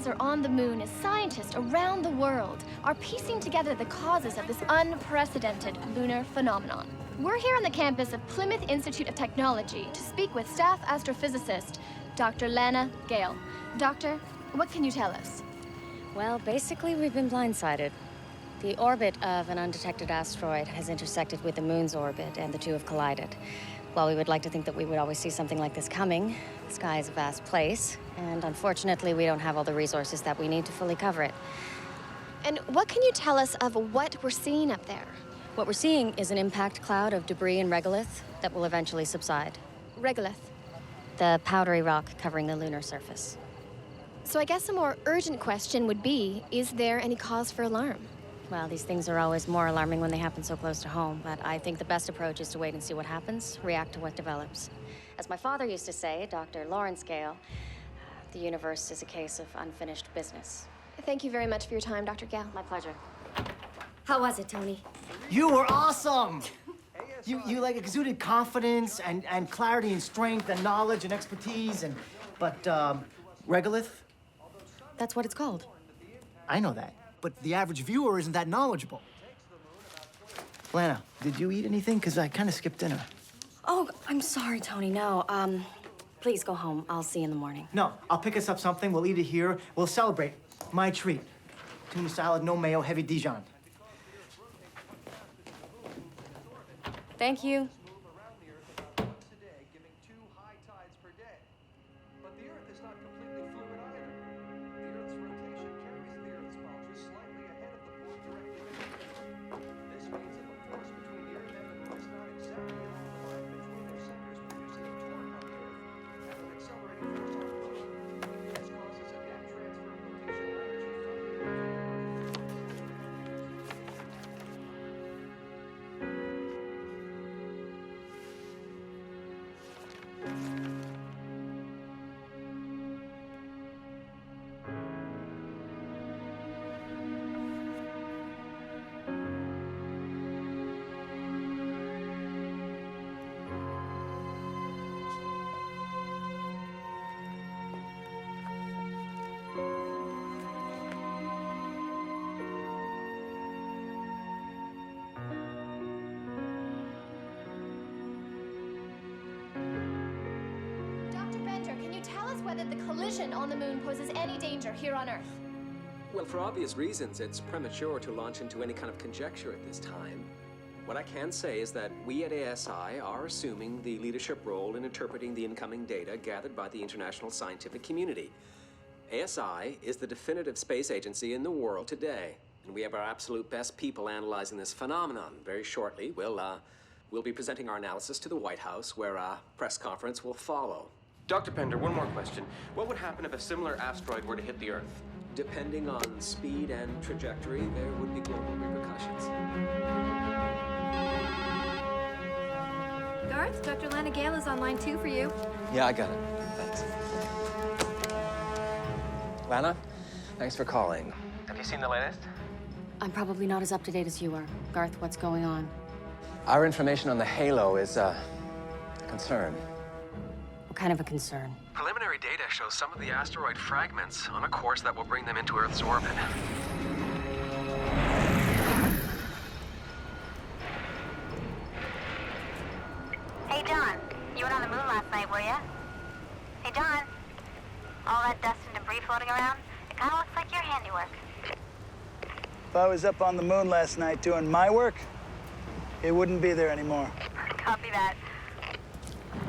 are on the moon as scientists around the world are piecing together the causes of this unprecedented lunar phenomenon. We're here on the campus of Plymouth Institute of Technology to speak with staff astrophysicist Dr. Lana Gale. Doctor, what can you tell us? Well, basically, we've been blindsided. The orbit of an undetected asteroid has intersected with the moon's orbit, and the two have collided. While we would like to think that we would always see something like this coming, the sky is a vast place, and unfortunately, we don't have all the resources that we need to fully cover it. And what can you tell us of what we're seeing up there? What we're seeing is an impact cloud of debris and regolith that will eventually subside. Regolith. The powdery rock covering the lunar surface. So I guess a more urgent question would be, is there any cause for alarm? Well, these things are always more alarming when they happen so close to home, but I think the best approach is to wait and see what happens, react to what develops. As my father used to say, Dr. Lawrence Gale, the universe is a case of unfinished business. Thank you very much for your time, Dr. Gale. My pleasure. How was it, Tony? You were awesome! You like exuded confidence and clarity and strength and knowledge and expertise but regolith? That's what it's called. I know that, but the average viewer isn't that knowledgeable. Lana, did you eat anything? Because I kind of skipped dinner. Oh, I'm sorry, Tony. No, please go home. I'll see you in the morning. No, I'll pick us up something. We'll eat it here. We'll celebrate. My treat. Tuna salad, no mayo, heavy Dijon. Thank you. Whether the collision on the moon poses any danger here on Earth. Well, for obvious reasons, it's premature to launch into any kind of conjecture at this time. What I can say is that we at ASI are assuming the leadership role in interpreting the incoming data gathered by the international scientific community. ASI is the definitive space agency in the world today, and we have our absolute best people analyzing this phenomenon. Very shortly, we'll be presenting our analysis to the White House, where a press conference will follow. Dr. Pender, one more question. What would happen if a similar asteroid were to hit the Earth? Depending on speed and trajectory, there would be global repercussions. Garth, Dr. Lana Gale is on line 2 for you. Yeah, I got it. Thanks. Lana, thanks for calling. Have you seen the latest? I'm probably not as up-to-date as you are. Garth, what's going on? Our information on the halo is a concern. What kind of a concern? Preliminary data shows some of the asteroid fragments on a course that will bring them into Earth's orbit. Hey, John. You were on the moon last night, were ya? Hey, John. All that dust and debris floating around, it kind of looks like your handiwork. If I was up on the moon last night doing my work, it wouldn't be there anymore. Copy that.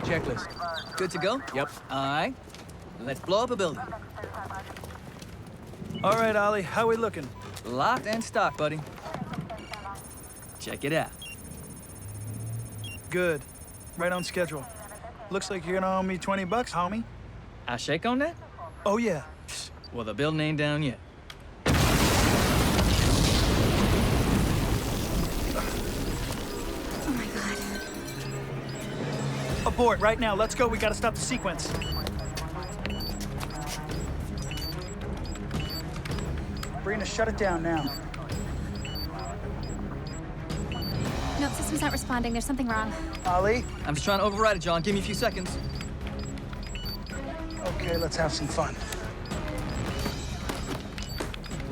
Checklist. Good to go? Yep. All right. Let's blow up a building. All right, Ollie, how we looking? Locked and stocked, buddy. Check it out. Good. Right on schedule. Looks like you're gonna owe me $20, homie. I shake on that? Oh, yeah. Well, the building ain't down yet. Oh my God. Abort, right now. Let's go. We gotta stop the sequence. Brina, shut it down now. No, system's not responding. There's something wrong. Ollie? I'm just trying to override it, John. Give me a few seconds. Okay, let's have some fun.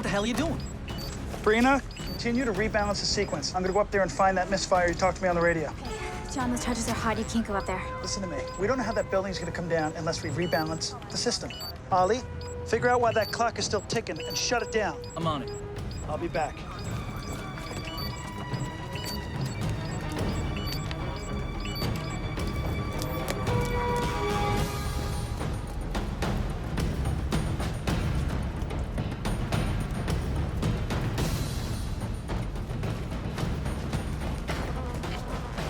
the hell are you doing? Brina, continue to rebalance the sequence. I'm gonna go up there and find that misfire you talked to me on the radio. John, those charges are hot. You can't go up there. Listen to me. We don't know how that building's gonna come down unless we rebalance the system. Ollie, figure out why that clock is still ticking and shut it down. I'm on it. I'll be back.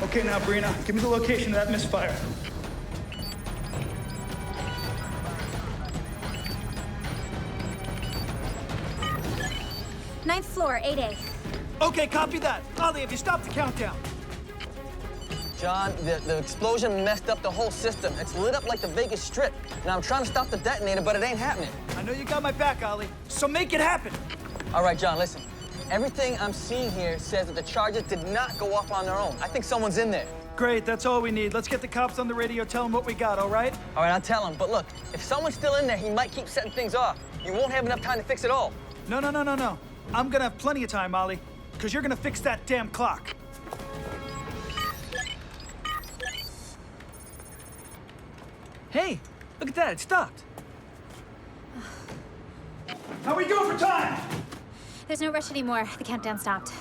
Okay, now, Brina, give me the location of that misfire. Ninth floor, 8A. Okay, copy that. Ollie, have you stopped the countdown? John, the explosion messed up the whole system. It's lit up like the Vegas Strip. And I'm trying to stop the detonator, but it ain't happening. I know you got my back, Ollie, so make it happen. All right, John, listen. Everything I'm seeing here says that the charges did not go off on their own. I think someone's in there. Great, that's all we need. Let's get the cops on the radio, tell them what we got, all right? All right, I'll tell him. But look, if someone's still in there, he might keep setting things off. You won't have enough time to fix it all. No. I'm gonna have plenty of time, Ollie, because you're gonna fix that damn clock. Hey, look at that. It stopped. How are we doing for time? There's no rush anymore. The countdown stopped.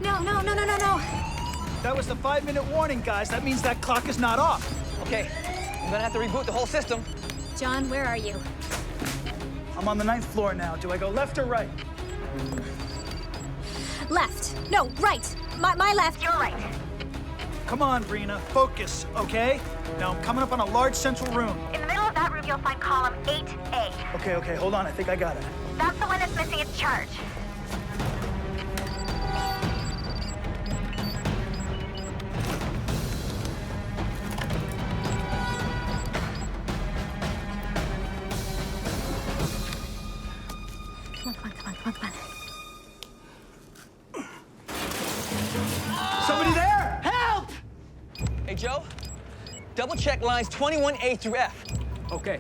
No. That was the 5-minute warning, guys. That means that clock is not off. Okay, I'm gonna have to reboot the whole system. John, where are you? I'm on the 9th floor now. Do I go left or right? Left. No, right. My left. You're right. Come on, Brina. Focus, okay? Now I'm coming up on a large central room. In the middle of that room, you'll find column 8A. Okay, hold on. I think I got it. That's the one that's missing its charge. Come on. Somebody there? Help! Hey, Joe, double check lines 21A through F. Okay.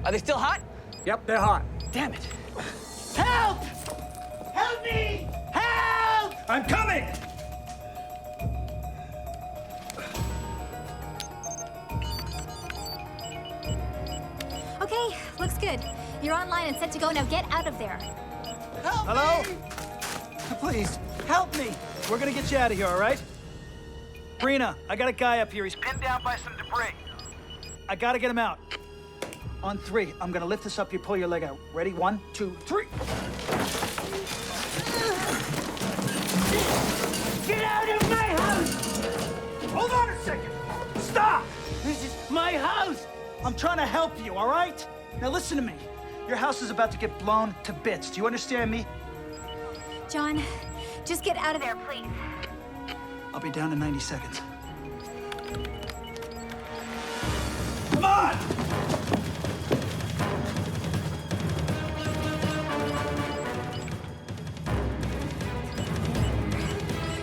Are they still hot? Yep, they're hot. Damn it. Help! Help me! Help! I'm coming! Okay, looks good. You're online and set to go. Now get out of there. Help Hello? Me. Please, help me. We're gonna get you out of here, all right? Brina, I got a guy up here. He's pinned down by some debris. I gotta get him out. On 3, I'm gonna lift this up. You pull your leg out. Ready? 1, 2, 3. Get out of my house! Hold on a second. Stop! This is my house. I'm trying to help you, all right? Now listen to me. Your house is about to get blown to bits. Do you understand me? John, just get out of there, please. I'll be down in 90 seconds. Come on!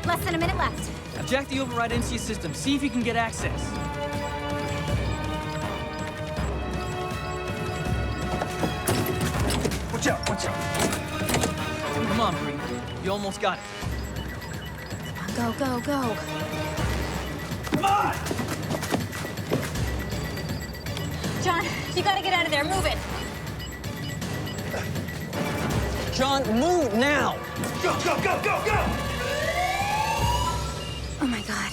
Less than a minute left. I've jacked the override into your system. See if you can get access. Watch out. Come on, Bree. You almost got it. Go. Come on! John, you gotta get out of there. Move it. John, move now! Go! Oh my God.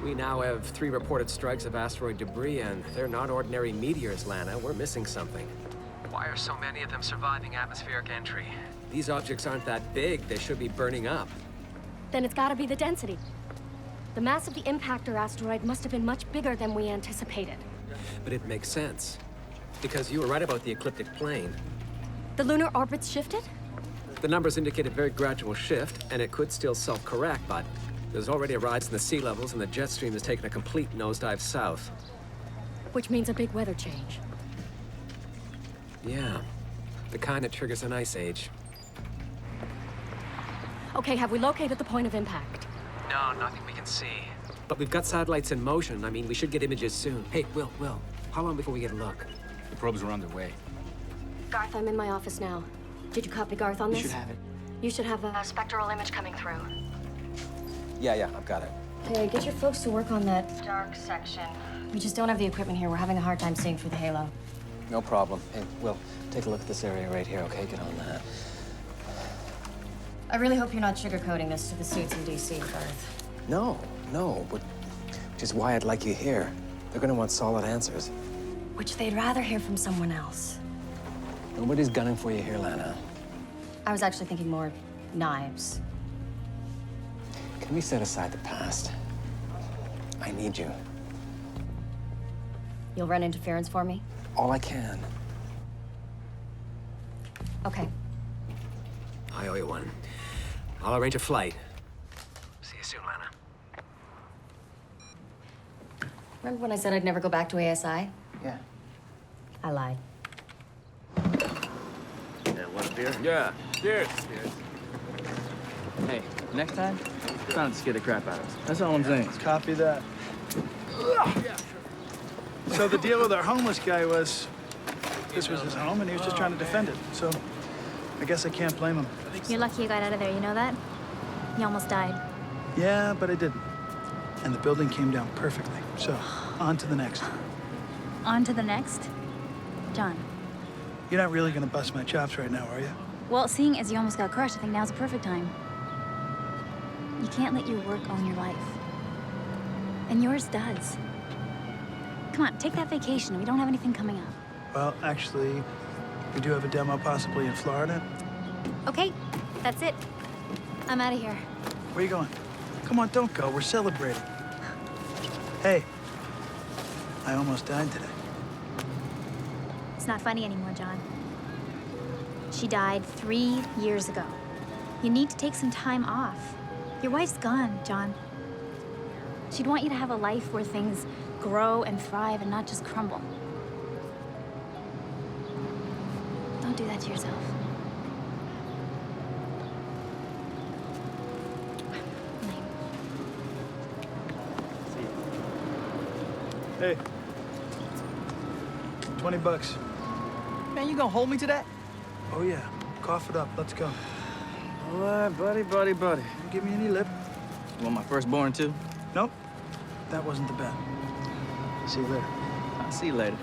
We now have 3 reported strikes of asteroid debris, and they're not ordinary meteors, Lana. We're missing something. Why are so many of them surviving atmospheric entry? These objects aren't that big. They should be burning up. Then it's gotta be the density. The mass of the impactor asteroid must have been much bigger than we anticipated. But it makes sense. because you were right about the ecliptic plane. The lunar orbit's shifted? The numbers indicate a very gradual shift, and it could still self-correct, but there's already a rise in the sea levels, and the jet stream has taken a complete nosedive south. Which means a big weather change. Yeah, the kind that triggers an ice age. Okay, have we located the point of impact? No, nothing we can see. But we've got satellites in motion. I mean, we should get images soon. Hey, Will, how long before we get a look? The probes are underway. Garth, I'm in my office now. Did you copy Garth on this? You should have it. You should have a spectral image coming through. Yeah, I've got it. Okay, get your folks to work on that dark section. We just don't have the equipment here. We're having a hard time seeing through the halo. No problem. Hey, Will, take a look at this area right here, okay? Get on that. I really hope you're not sugarcoating this to the suits in DC, Garth. No, but which is why I'd like you here. They're gonna want solid answers. Which they'd rather hear from someone else. Nobody's gunning for you here, Lana. I was actually thinking more knives. Can we set aside the past? I need you. You'll run interference for me? All I can. Okay. I owe you one. I'll arrange a flight. See you soon, Lana. Remember when I said I'd never go back to ASI? Yeah. I lied. Yeah, want a beer? Yeah. Cheers. Hey, next time, try not to scare the crap out of us. That's all I'm saying. Copy that. So the deal with our homeless guy was, this was his home and he was just trying to defend it. So I guess I can't blame him. You're lucky you got out of there, you know that? You almost died. Yeah, but I didn't. And the building came down perfectly. So on to the next. On to the next. John. You're not really gonna bust my chops right now, are you? Well, seeing as you almost got crushed, I think now's the perfect time. You can't let your work own your life. And yours does. Come on, take that vacation. We don't have anything coming up. Well, actually, we do have a demo possibly in Florida. Okay, that's it. I'm out of here. Where you going? Come on, don't go. We're celebrating. Hey, I almost died today. It's not funny anymore, John. She died 3 years ago. You need to take some time off. Your wife's gone, John. She'd want you to have a life where things grow and thrive and not just crumble. Don't do that to yourself. Hey, 20 bucks. Man, you gonna hold me to that? Oh yeah, cough it up. Let's go. All right, buddy. Don't give me any lip. You want my firstborn, too? Nope, that wasn't the bet. See you later. I'll see you later.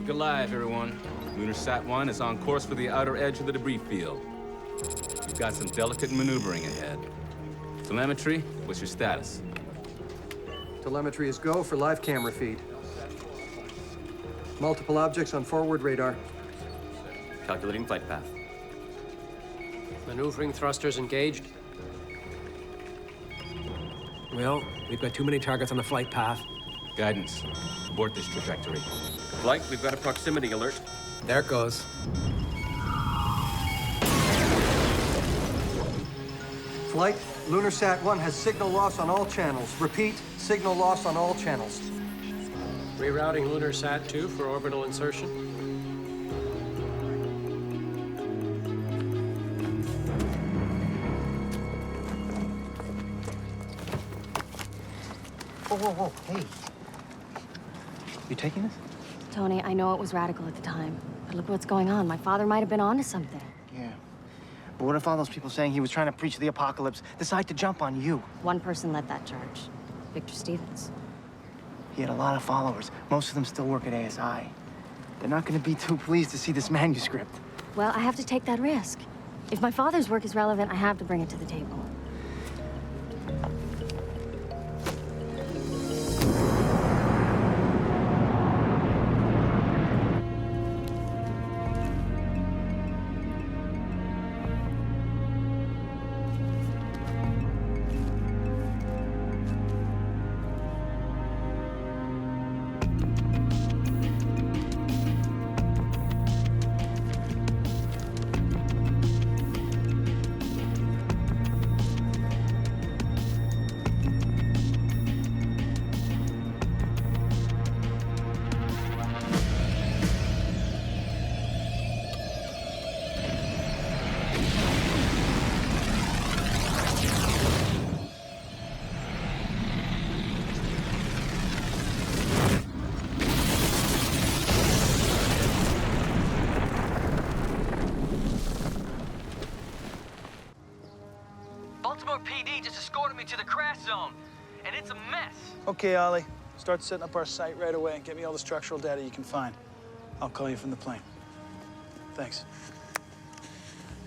Good live, everyone. LunarSat 1 is on course for the outer edge of the debris field. You've got some delicate maneuvering ahead. Telemetry, what's your status? Telemetry is go for live camera feed. Multiple objects on forward radar. Calculating flight path. Maneuvering thrusters engaged. Well, we've got too many targets on the flight path. Guidance. Abort this trajectory. Flight, we've got a proximity alert. There it goes. Flight, LunarSat 1 has signal loss on all channels. Repeat, signal loss on all channels. Rerouting LunarSat 2 for orbital insertion. Whoa, hey. You taking this? Tony, I know it was radical at the time, but look what's going on. My father might have been onto something. Yeah. But what if all those people saying he was trying to preach the apocalypse decide to jump on you? One person led that charge. Victor Stevens. He had a lot of followers. Most of them still work at ASI. They're not going to be too pleased to see this manuscript. Well, I have to take that risk. If my father's work is relevant, I have to bring it to the table. Baltimore PD just escorted me to the crash zone, and it's a mess. Okay, Ollie. Start setting up our site right away and get me all the structural data you can find. I'll call you from the plane. Thanks.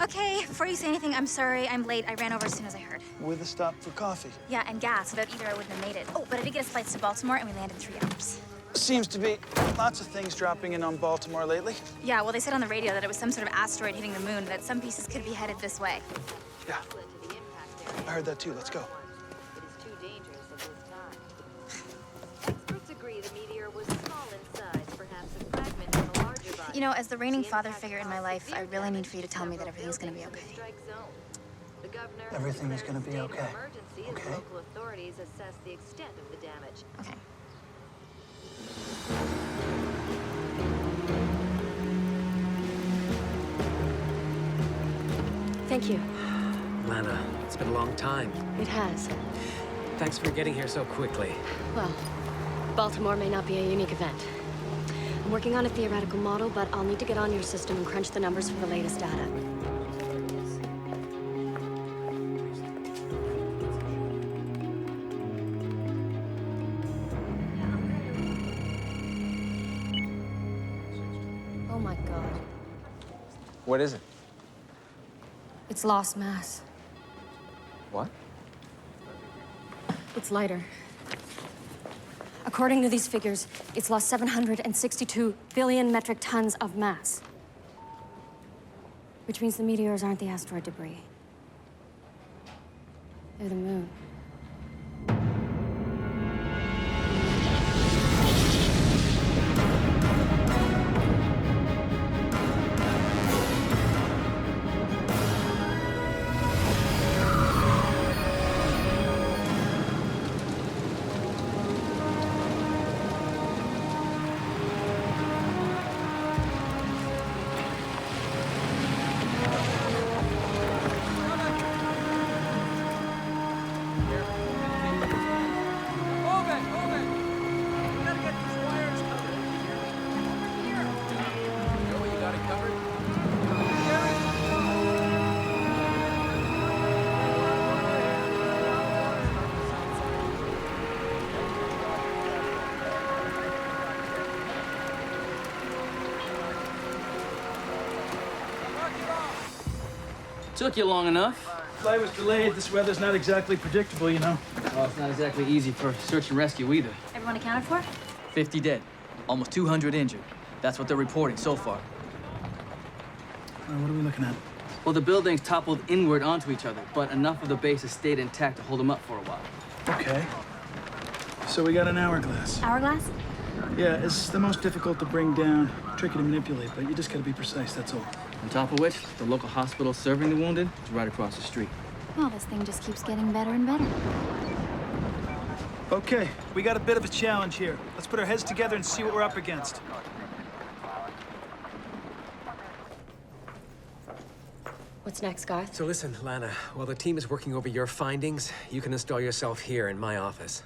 Okay, before you say anything, I'm sorry. I'm late. I ran over as soon as I heard. With a stop for coffee. Yeah, and gas. Without either, I wouldn't have made it. Oh, but I did get us flights to Baltimore, and we landed in 3 hours. Seems to be lots of things dropping in on Baltimore lately. Yeah, well, they said on the radio that it was some sort of asteroid hitting the moon, that some pieces could be headed this way. Yeah. I heard that too. Let's go. Experts agree the meteor was small in size, perhaps a fragment of a larger body. You know, as the reigning father figure in my life, I really need for you to tell me that everything's gonna be okay. Everything is gonna be okay. Okay? Local authorities assess the extent of the damage. Okay. Thank you. Lana, it's been a long time. It has. Thanks for getting here so quickly. Well, Baltimore may not be a unique event. I'm working on a theoretical model, but I'll need to get on your system and crunch the numbers for the latest data. Oh my God. What is it? It's lost mass. What? It's lighter. According to these figures, it's lost 762 billion metric tons of mass. Which means the meteors aren't the asteroid debris. They're the moon. Took you long enough. Flight was delayed. This weather's not exactly predictable, you know. Well, it's not exactly easy for search and rescue either. Everyone accounted for? 50 dead, almost 200 injured. That's what they're reporting so far. What are we looking at? Well, the buildings toppled inward onto each other, but enough of the base has stayed intact to hold them up for a while. Okay. So we got an hourglass. Hourglass? Yeah, it's the most difficult to bring down, tricky to manipulate, but you just gotta be precise, that's all. On top of which, the local hospital serving the wounded is right across the street. Well, this thing just keeps getting better and better. Okay, we got a bit of a challenge here. Let's put our heads together and see what we're up against. What's next, Garth? So listen, Lana, while the team is working over your findings, you can install yourself here in my office.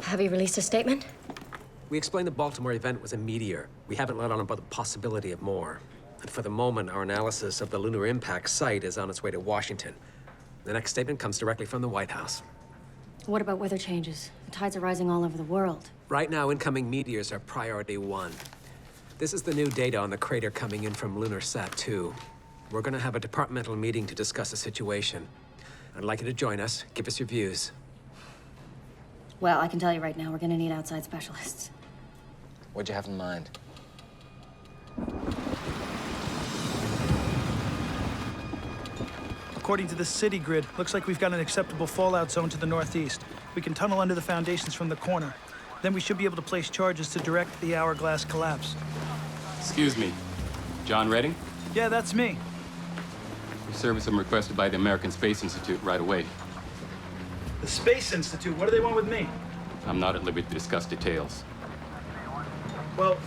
Have you released a statement? We explained the Baltimore event was a meteor. We haven't let on about the possibility of more. And for the moment, our analysis of the lunar impact site is on its way to Washington. The next statement comes directly from the White House. What about weather changes? The tides are rising all over the world. Right now, incoming meteors are priority 1. This is the new data on the crater coming in from LunarSat 2. We're gonna have a departmental meeting to discuss the situation. I'd like you to join us, give us your views. Well, I can tell you right now, we're gonna need outside specialists. What'd you have in mind? According to the city grid, looks like we've got an acceptable fallout zone to the northeast. We can tunnel under the foundations from the corner. Then we should be able to place charges to direct the hourglass collapse. Excuse me. John Redding? Yeah, that's me. Your service am requested by the American Space Institute right away. The Space Institute, what do they want with me? I'm not at liberty to discuss details. Well,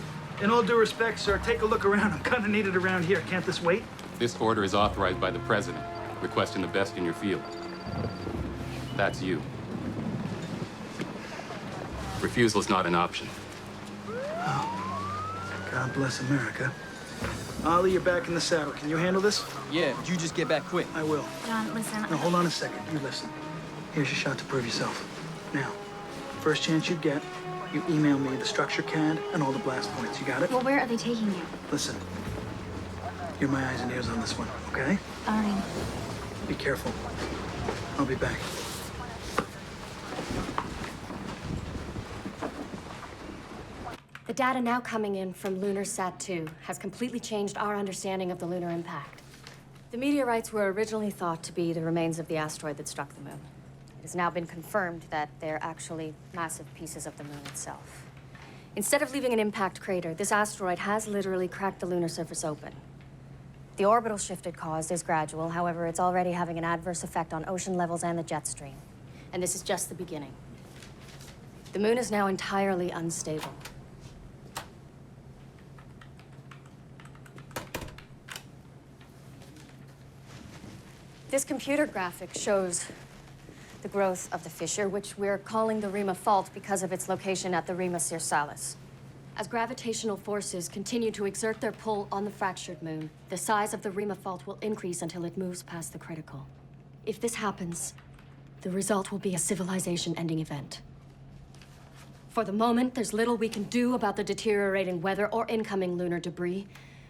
in all due respect, sir, take a look around. I'm kind of needed around here. Can't this wait? This order is authorized by the President, requesting the best in your field. That's you. Refusal is not an option. Oh, God bless America. Ollie, you're back in the saddle. Can you handle this? Yeah, but you just get back quick. I will. John, listen. Now, hold on a second. You listen. Here's your shot to prove yourself. Now, first chance you get, you email me the structure CAD and all the blast points. You got it? Well, where are they taking you? Listen. You're my eyes and ears on this one, okay? Fine. Be careful. I'll be back. The data now coming in from LunarSat 2 has completely changed our understanding of the lunar impact. The meteorites were originally thought to be the remains of the asteroid that struck the moon. It has now been confirmed that they're actually massive pieces of the moon itself. Instead of leaving an impact crater, this asteroid has literally cracked the lunar surface open. The orbital shift it caused is gradual, however, it's already having an adverse effect on ocean levels and the jet stream. And this is just the beginning. The moon is now entirely unstable. This computer graphic shows the growth of the fissure, which we're calling the Rima Fault because of its location at the Rima Cirsalis. As gravitational forces continue to exert their pull on the fractured moon, the size of the Rima Fault will increase until it moves past the critical. If this happens, the result will be a civilization-ending event. For the moment, there's little we can do about the deteriorating weather or incoming lunar debris,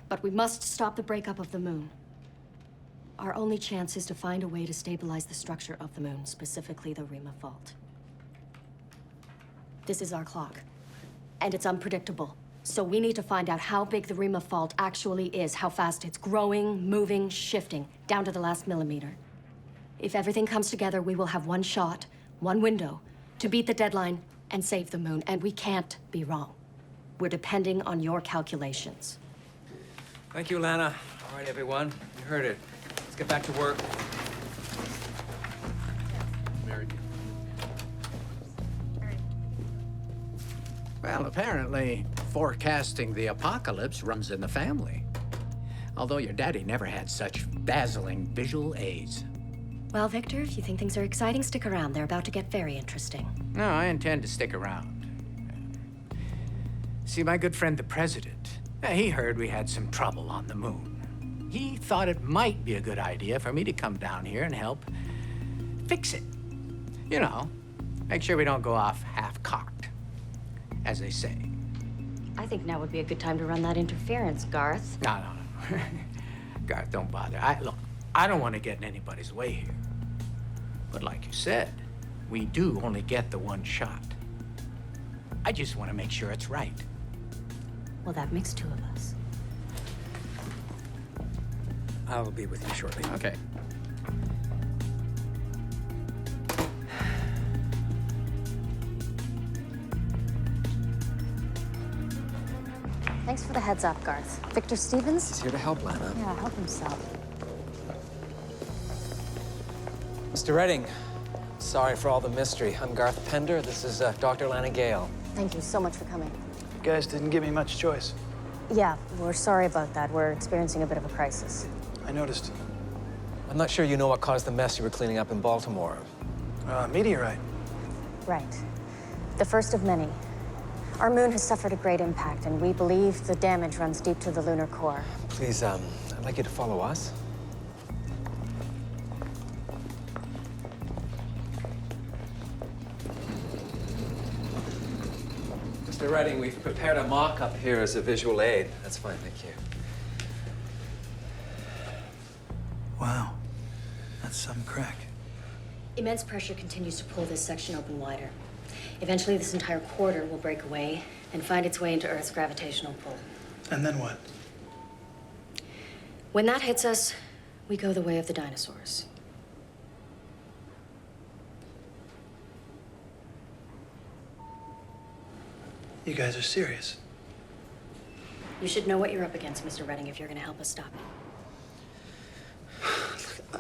but we must stop the breakup of the moon. Our only chance is to find a way to stabilize the structure of the moon, specifically the Rima Fault. This is our clock, and it's unpredictable. So we need to find out how big the Rima Fault actually is, how fast it's growing, moving, shifting, down to the last millimeter. If everything comes together, we will have one shot, one window, to beat the deadline and save the moon, and we can't be wrong. We're depending on your calculations. Thank you, Lana. All right, everyone, you heard it. Let's get back to work. Mary. Well, apparently, forecasting the apocalypse runs in the family. Although your daddy never had such dazzling visual aids. Well, Victor, if you think things are exciting, stick around. They're about to get very interesting. No, I intend to stick around. See, my good friend, the president, he heard we had some trouble on the moon. He thought it might be a good idea for me to come down here and help fix it. You know, make sure we don't go off half-cocked, as they say. I think now would be a good time to run that interference, Garth. No. Garth, don't bother. Look, I don't want to get in anybody's way here. But like you said, we do only get the one shot. I just want to make sure it's right. Well, that makes two of us. I'll be with you shortly. Okay. Thanks for the heads up, Garth. Victor Stevens? He's here to help, Lana. Yeah, help himself. Mr. Redding, sorry for all the mystery. I'm Garth Pender. This is Dr. Lana Gale. Thank you so much for coming. You guys didn't give me much choice. Yeah, we're sorry about that. We're experiencing a bit of a crisis. I noticed. I'm not sure you know what caused the mess you were cleaning up in Baltimore. Meteorite. Right. The first of many. Our moon has suffered a great impact, and we believe the damage runs deep to the lunar core. Please, I'd like you to follow us. Mr. Redding, we've prepared a mock-up here as a visual aid. That's fine, thank you. Wow. That's some crack. Immense pressure continues to pull this section open wider. Eventually, this entire quarter will break away and find its way into Earth's gravitational pull. And then what? When that hits us, we go the way of the dinosaurs. You guys are serious. You should know what you're up against, Mr. Redding, if you're going to help us stop it.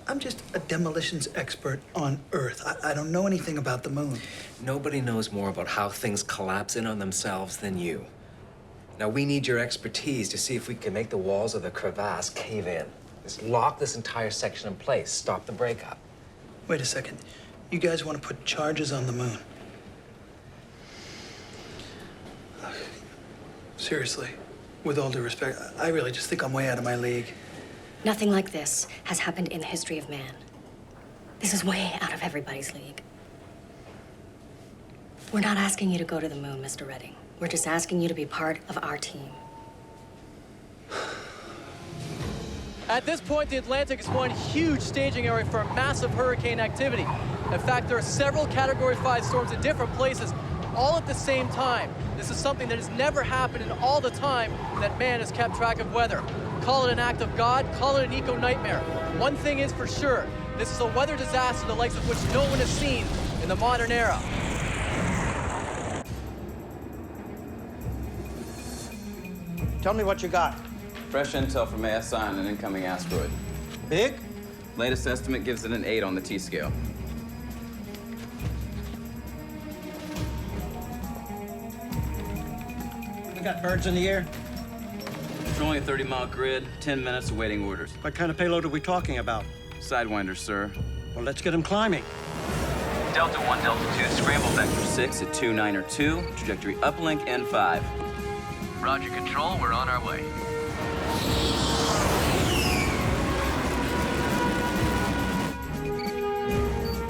I'm just a demolitions expert on Earth. I don't know anything about the moon. Nobody knows more about how things collapse in on themselves than you. Now, we need your expertise to see if we can make the walls of the crevasse cave in. Just lock this entire section in place, stop the breakup. Wait a second. You guys want to put charges on the moon? Seriously? With all due respect, I really just think I'm way out of my league. Nothing like this has happened in the history of man. This is way out of everybody's league. We're not asking you to go to the moon, Mr. Redding. We're just asking you to be part of our team. At this point, the Atlantic is one huge staging area for massive hurricane activity. In fact, there are several Category 5 storms in different places, all at the same time. This is something that has never happened in all the time that man has kept track of weather. Call it an act of God, call it an eco-nightmare. One thing is for sure, this is a weather disaster the likes of which no one has seen in the modern era. Tell me what you got. Fresh intel from ASI on an incoming asteroid. Big? Latest estimate gives it an 8 on the T-scale. We got birds in the air. It's only a 30-mile grid, 10 minutes awaiting orders. What kind of payload are we talking about? Sidewinder, sir. Well, let's get them climbing. Delta 1, Delta 2, scramble vector 6 at 2902, trajectory uplink N5. Roger, Control, we're on our way.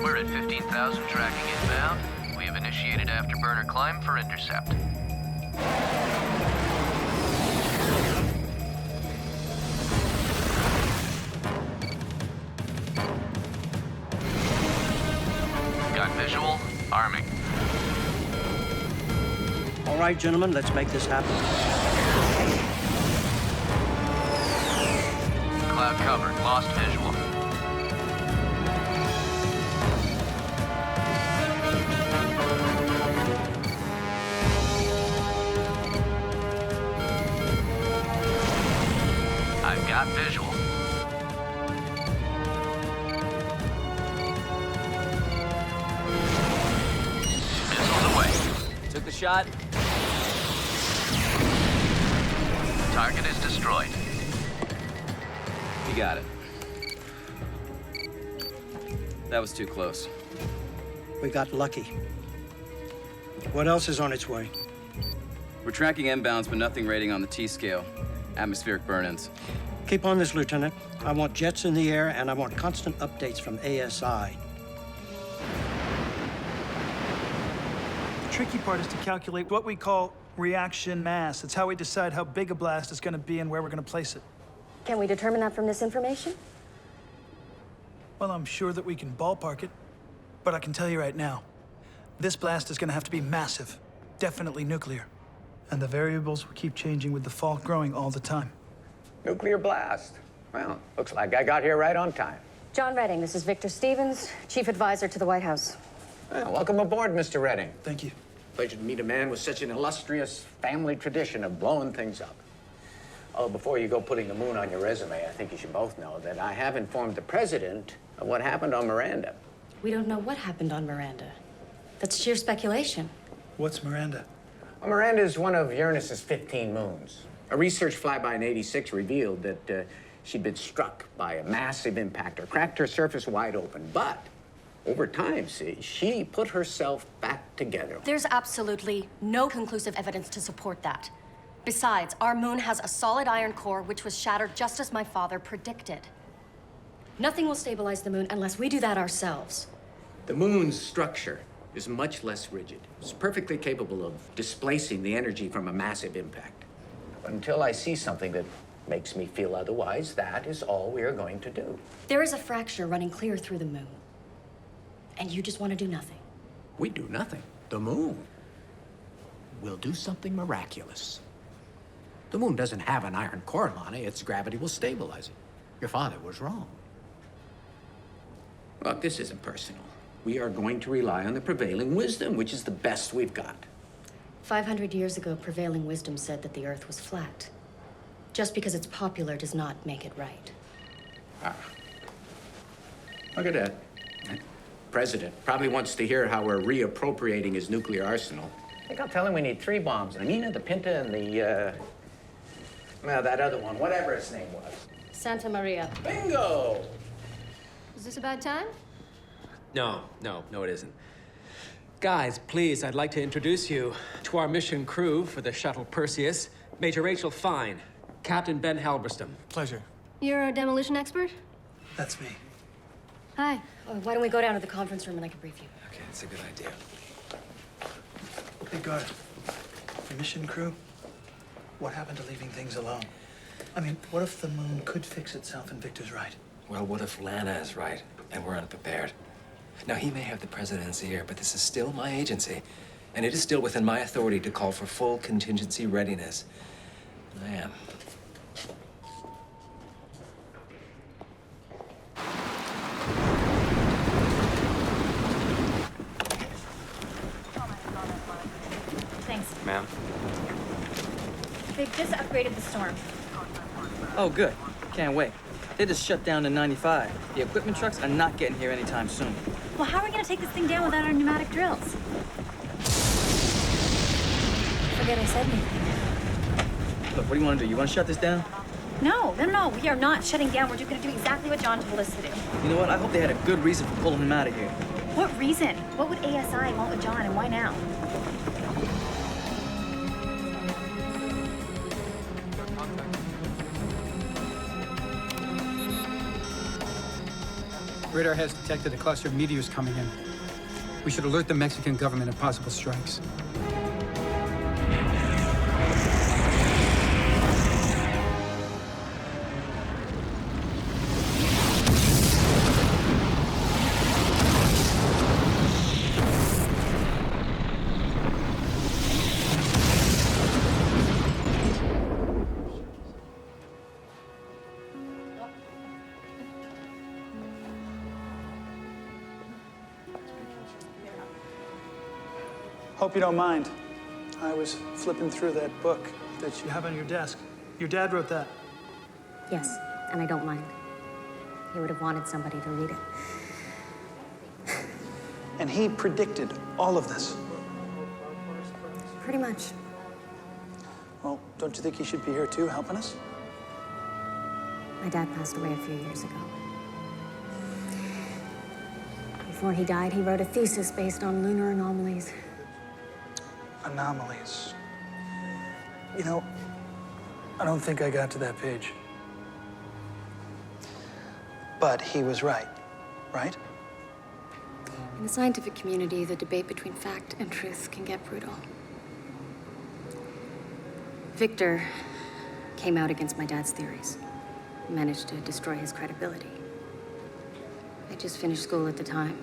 We're at 15,000 tracking inbound. We have initiated afterburner climb for intercept. Got visual, arming. All right, gentlemen, let's make this happen. Cloud covered, lost visual. I've got visual. Missiles away. Took the shot. Target is destroyed. You got it. That was too close. We got lucky. What else is on its way? We're tracking inbounds, but nothing rating on the T-scale. Atmospheric burn-ins. Keep on this, Lieutenant. I want jets in the air, and I want constant updates from ASI. The tricky part is to calculate what we call reaction mass. It's how we decide how big a blast is going to be and where we're going to place it. Can we determine that from this information? Well, I'm sure that we can ballpark it, but I can tell you right now, this blast is going to have to be massive, definitely nuclear. And the variables will keep changing with the fault growing all the time. Nuclear blast. Well, looks like I got here right on time. John Redding, this is Victor Stevens, Chief Advisor to the White House. Well, welcome aboard, Mr. Redding. Thank you. Pleasure to meet a man with such an illustrious family tradition of blowing things up. Oh, before you go putting the moon on your resume, I think you should both know that I have informed the president of what happened on Miranda. We don't know what happened on Miranda. That's sheer speculation. What's Miranda? Well, Miranda is one of Uranus's 15 moons. A research flyby in '86 revealed that she'd been struck by a massive impactor, cracked her surface wide open. But over time, see, she put herself back together. There's absolutely no conclusive evidence to support that. Besides, our moon has a solid iron core which was shattered just as my father predicted. Nothing will stabilize the moon unless we do that ourselves. The moon's structure is much less rigid. It's perfectly capable of displacing the energy from a massive impact. But until I see something that makes me feel otherwise, that is all we are going to do. There is a fracture running clear through the moon. And you just want to do nothing. We do nothing. The moon. We'll do something miraculous. The moon doesn't have an iron core, Lonnie. Its gravity will stabilize it. Your father was wrong. Look, this isn't personal. We are going to rely on the prevailing wisdom, which is the best we've got. 500 years ago, prevailing wisdom said that the Earth was flat. Just because it's popular does not make it right. Ah. Look at that. President probably wants to hear how we're reappropriating his nuclear arsenal. I think I'll tell him we need 3 bombs. The Nina, the Pinta, and the, well, that other one, whatever its name was. Santa Maria. Bingo! Is this about time? No, it isn't. Guys, please, I'd like to introduce you to our mission crew for the shuttle Perseus. Major Rachel Fine, Captain Ben Halberstam. Pleasure. You're a demolition expert? That's me. Hi. Why don't we go down to the conference room and I can brief you? Okay, that's a good idea. Hey, Garth. Your mission crew, what happened to leaving things alone? I mean, what if the moon could fix itself and Victor's right? Well, what if Lana is right and we're unprepared? Now, he may have the president's ear, but this is still my agency. And it is still within my authority to call for full contingency readiness. And I am. Thanks. Ma'am. They've just upgraded the storm. Oh, good. Can't wait. They just shut down the 95. The equipment trucks are not getting here anytime soon. Well, how are we gonna take this thing down without our pneumatic drills? Forget I said anything. Look, what do you want to do? You want to shut this down? No. We are not shutting down. We're just gonna do exactly what John told us to do. You know what? I hope they had a good reason for pulling him out of here. What reason? What would ASI want with John, and why now? Radar has detected a cluster of meteors coming in. We should alert the Mexican government of possible strikes. Hope you don't mind. I was flipping through that book that you have on your desk. Your dad wrote that. Yes, and I don't mind. He would have wanted somebody to read it. And he predicted all of this. Pretty much. Well, don't you think he should be here too, helping us? My dad passed away a few years ago. Before he died, he wrote a thesis based on lunar anomalies. Anomalies. You know, I don't think I got to that page. But he was right, right? In the scientific community, the debate between fact and truth can get brutal. Victor came out against my dad's theories, managed to destroy his credibility. I just finished school at the time.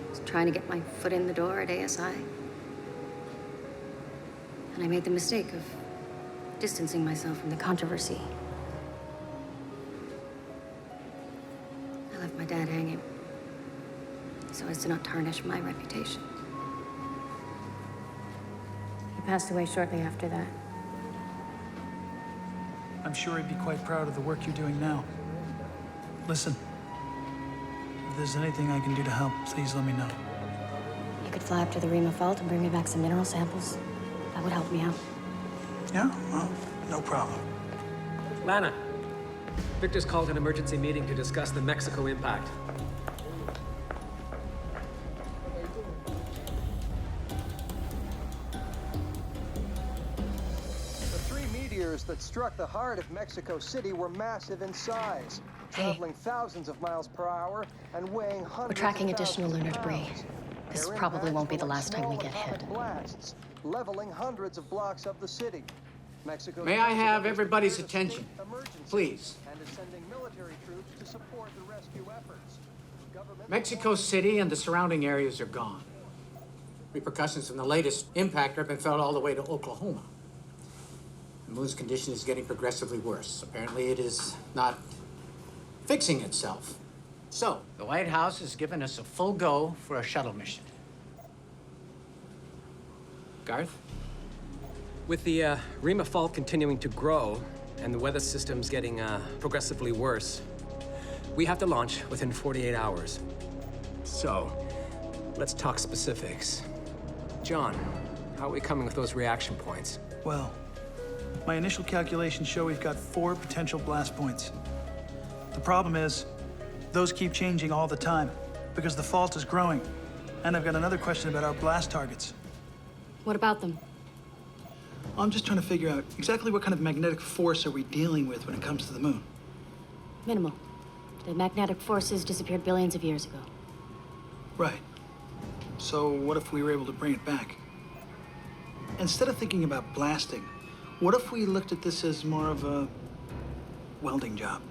Was trying to get my foot in the door at ASI. And I made the mistake of distancing myself from the controversy. I left my dad hanging so as to not tarnish my reputation. He passed away shortly after that. I'm sure he'd be quite proud of the work you're doing now. Listen, if there's anything I can do to help, please let me know. You could fly up to the Rima Fault and bring me back some mineral samples. That would help me out. Yeah, well, no problem. Lana, Victor's called an emergency meeting to discuss the Mexico impact. The three meteors that struck the heart of Mexico City were massive in size, traveling thousands of miles per hour and weighing hundreds. We're tracking of additional thousands lunar of debris. pounds. This Their probably won't be impacts the were last time we small get hit. atomic blasts, leveling hundreds of blocks of the city. Mexico's May I have president everybody's declared a attention, state emergency please? And is sending military troops to support the rescue efforts. Government Mexico City and the surrounding areas are gone. Repercussions from the latest impact have been felt all the way to Oklahoma. The moon's condition is getting progressively worse. Apparently, it is not fixing itself. So, the White House has given us a full go for a shuttle mission. Garth? With the Rima Fault continuing to grow and the weather systems getting progressively worse, we have to launch within 48 hours. So, let's talk specifics. John, how are we coming with those reaction points? Well, my initial calculations show we've got 4 potential blast points. The problem is, those keep changing all the time because the fault is growing. And I've got another question about our blast targets. What about them? I'm just trying to figure out exactly what kind of magnetic force are we dealing with when it comes to the moon. Minimal. The magnetic forces disappeared billions of years ago. Right. So what if we were able to bring it back? Instead of thinking about blasting, what if we looked at this as more of a welding job?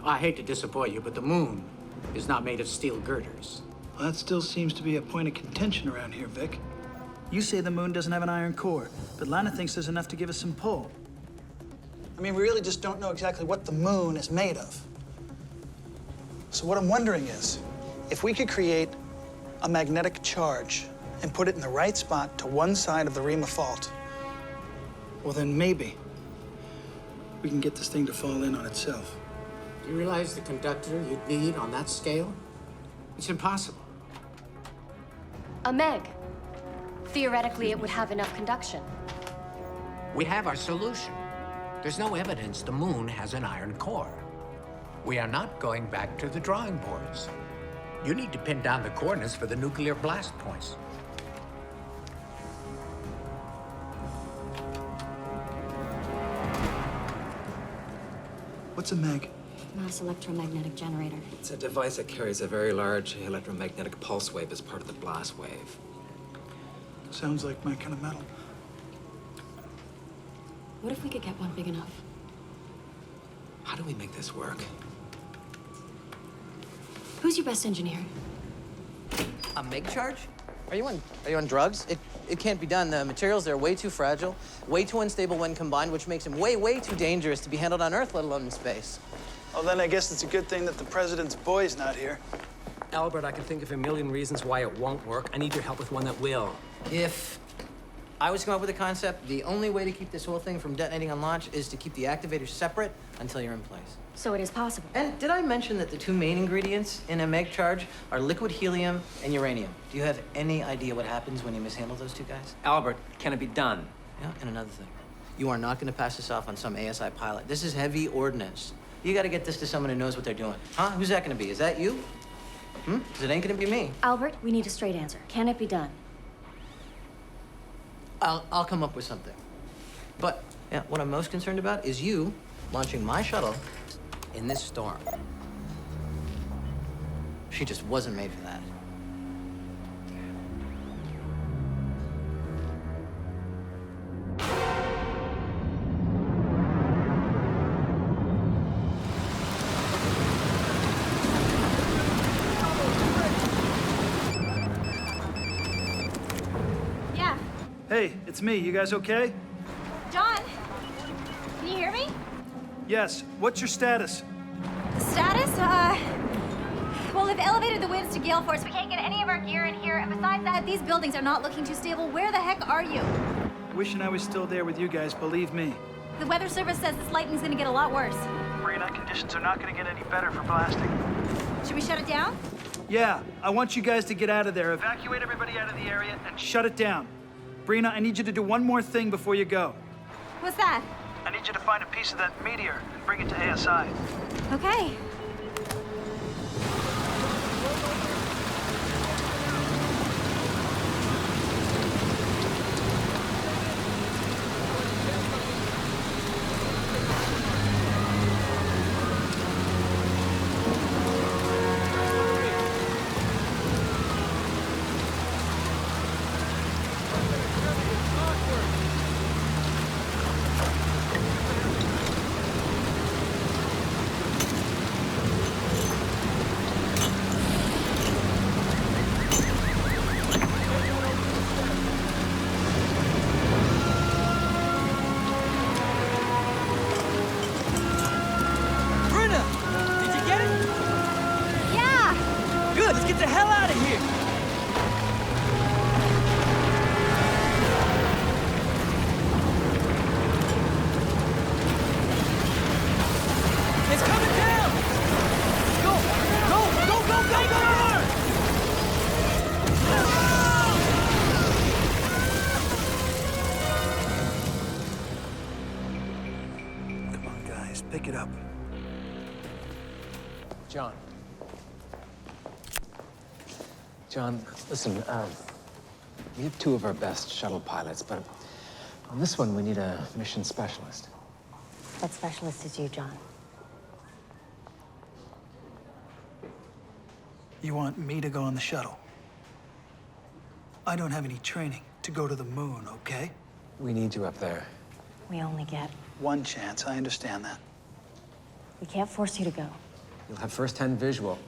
I hate to disappoint you, but the moon is not made of steel girders. Well, that still seems to be a point of contention around here, Vic. You say the moon doesn't have an iron core, but Lana thinks there's enough to give us some pull. I mean, we really just don't know exactly what the moon is made of. So what I'm wondering is, if we could create a magnetic charge and put it in the right spot to one side of the Rima fault, well, then maybe we can get this thing to fall in on itself. Do you realize the conductor you'd need on that scale? It's impossible. A Meg. Theoretically, it would have enough conduction. We have our solution. There's no evidence the moon has an iron core. We are not going back to the drawing boards. You need to pin down the coordinates for the nuclear blast points. What's a Meg? Mass electromagnetic generator. It's a device that carries a very large electromagnetic pulse wave as part of the blast wave. Sounds like my kind of metal. What if we could get one big enough? How do we make this work? Who's your best engineer? A Meg charge? Are you on drugs? It can't be done. The materials there are way too fragile, way too unstable when combined, which makes them way too dangerous to be handled on Earth, let alone in space. Well, then I guess it's a good thing that the president's boy's not here. Albert, I can think of a million reasons why it won't work. I need your help with one that will. If I was to come up with a concept, the only way to keep this whole thing from detonating on launch is to keep the activators separate until you're in place. So it is possible. And did I mention that the two main ingredients in a Meg charge are liquid helium and uranium? Do you have any idea what happens when you mishandle those two guys? Albert, can it be done? Yeah, and another thing. You are not going to pass this off on some ASI pilot. This is heavy ordnance. You got to get this to someone who knows what they're doing. Huh? Who's that going to be? Is that you? Because it ain't going to be me. Albert, we need a straight answer. Can it be done? I'll come up with something. But yeah, what I'm most concerned about is you launching my shuttle in this storm. She just wasn't made for that. Yeah. Hey, it's me. You guys okay? John, can you hear me? Yes. What's your status? The status? Well, they've elevated the winds to gale force. We can't get any of our gear in here. And besides that, these buildings are not looking too stable. Where the heck are you? Wishing I was still there with you guys, believe me. The weather service says this lightning's gonna get a lot worse. Marina, conditions are not gonna get any better for blasting. Should we shut it down? Yeah, I want you guys to get out of there. Evacuate everybody out of the area and shut it down. Brina, I need you to do one more thing before you go. What's that? I need you to find a piece of that meteor and bring it to ASI. Okay. Let's get the hell out of here! It's coming down! Go! Go! Go! Go! Go! Go! Come on, guys, pick it up. John, listen, We have 2 of our best shuttle pilots, but on this one, we need a mission specialist. What specialist is you, John? You want me to go on the shuttle? I don't have any training to go to the moon, okay? We need you up there. We only get one chance, I understand that. We can't force you to go. You'll have first-hand visual.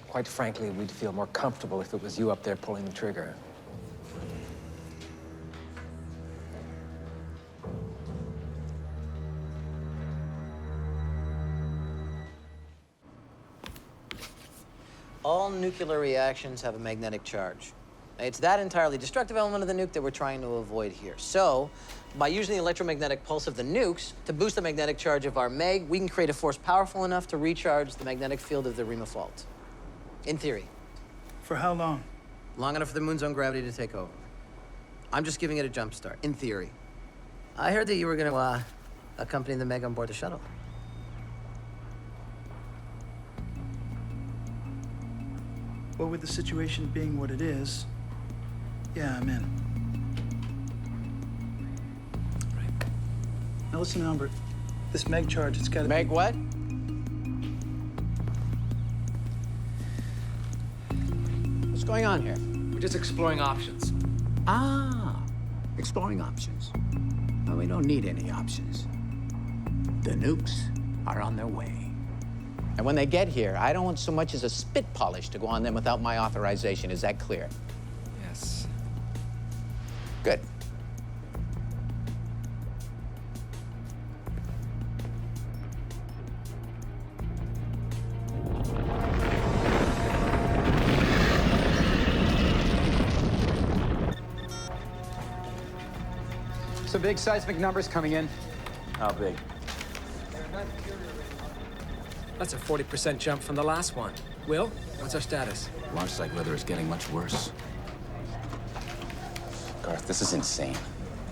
Quite frankly, we'd feel more comfortable if it was you up there pulling the trigger. All nuclear reactions have a magnetic charge. It's that entirely destructive element of the nuke that we're trying to avoid here. So, by using the electromagnetic pulse of the nukes to boost the magnetic charge of our Meg, we can create a force powerful enough to recharge the magnetic field of the Rima Fault. In theory. For how long? Long enough for the moon's own gravity to take over. I'm just giving it a jump start, in theory. I heard that you were gonna, accompany the Meg on board the shuttle. Well, with the situation being what it is, yeah, I'm in. Right. Now listen, Albert. This Meg charge, it's gotta Meg what? What's going on here? We're just exploring options. Ah, exploring options. Well, we don't need any options. The nukes are on their way. And when they get here, I don't want so much as a spit polish to go on them without my authorization. Is that clear? Yes. Good. Some big seismic numbers coming in. How big? That's a 40% jump from the last one. Will, what's our status? Launch site weather is getting much worse. Garth, this is insane.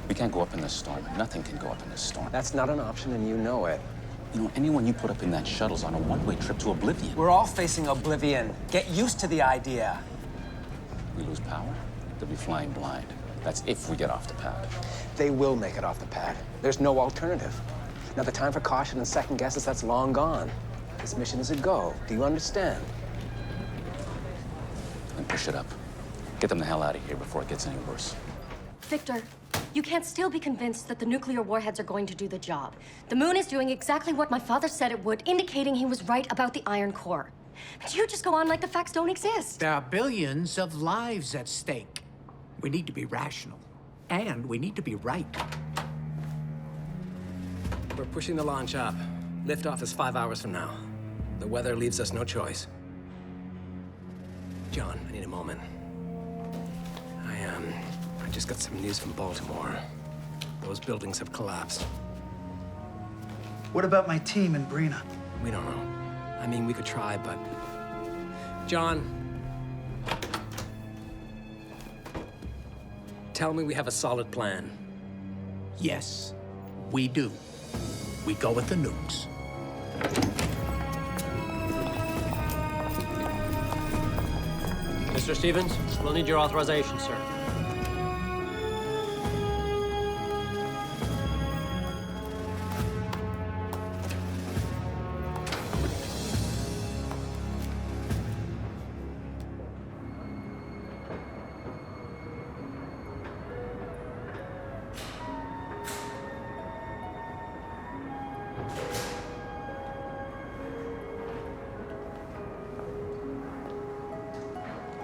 We can't go up in this storm. Nothing can go up in this storm. That's not an option, and you know it. You know, anyone you put up in that shuttle's on a one-way trip to oblivion. We're all facing oblivion. Get used to the idea. We lose power, they'll be flying blind. That's if we get off the pad. They will make it off the pad. There's no alternative. Now, the time for caution and second guesses, that's long gone. This mission is a go. Do you understand? And push it up. Get them the hell out of here before it gets any worse. Victor, you can't still be convinced that the nuclear warheads are going to do the job. The moon is doing exactly what my father said it would, indicating he was right about the iron core. But you just go on like the facts don't exist. There are billions of lives at stake. We need to be rational. And we need to be right. We're pushing the launch up. Liftoff is 5 hours from now. The weather leaves us no choice. John, I need a moment. I just got some news from Baltimore. Those buildings have collapsed. What about my team and Brina? We don't know. I mean, we could try, but... John... Tell me we have a solid plan. Yes, we do. We go with the nukes. Mr. Stevens, we'll need your authorization, sir.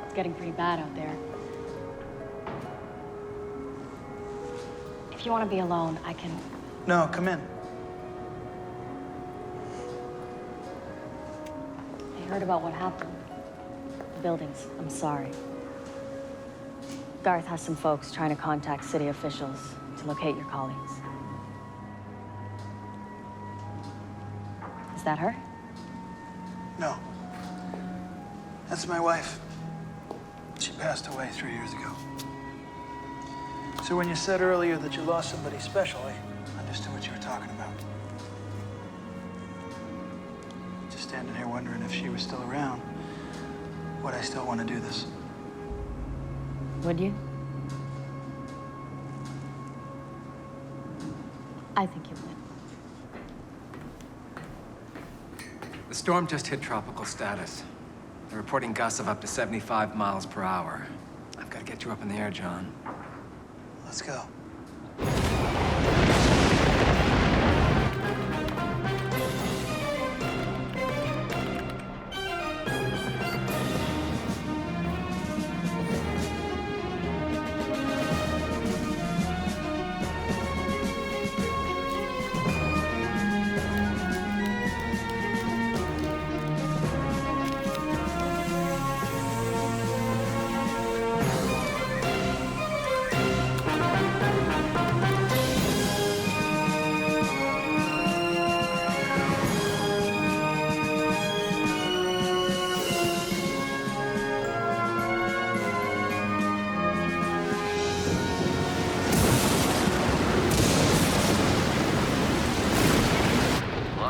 It's getting pretty bad out there. If you want to be alone, I can... No, come in. I heard about what happened. The buildings. I'm sorry. Garth has some folks trying to contact city officials to locate your colleagues. Is that her? No. That's my wife. She passed away 3 years ago. So when you said earlier that you lost somebody special, I understood what you were talking about. Just standing here wondering if she was still around, would I still want to do this? Would you? I think you win. The storm just hit tropical status. They're reporting gusts of up to 75 miles per hour. I've got to get you up in the air, John. Let's go.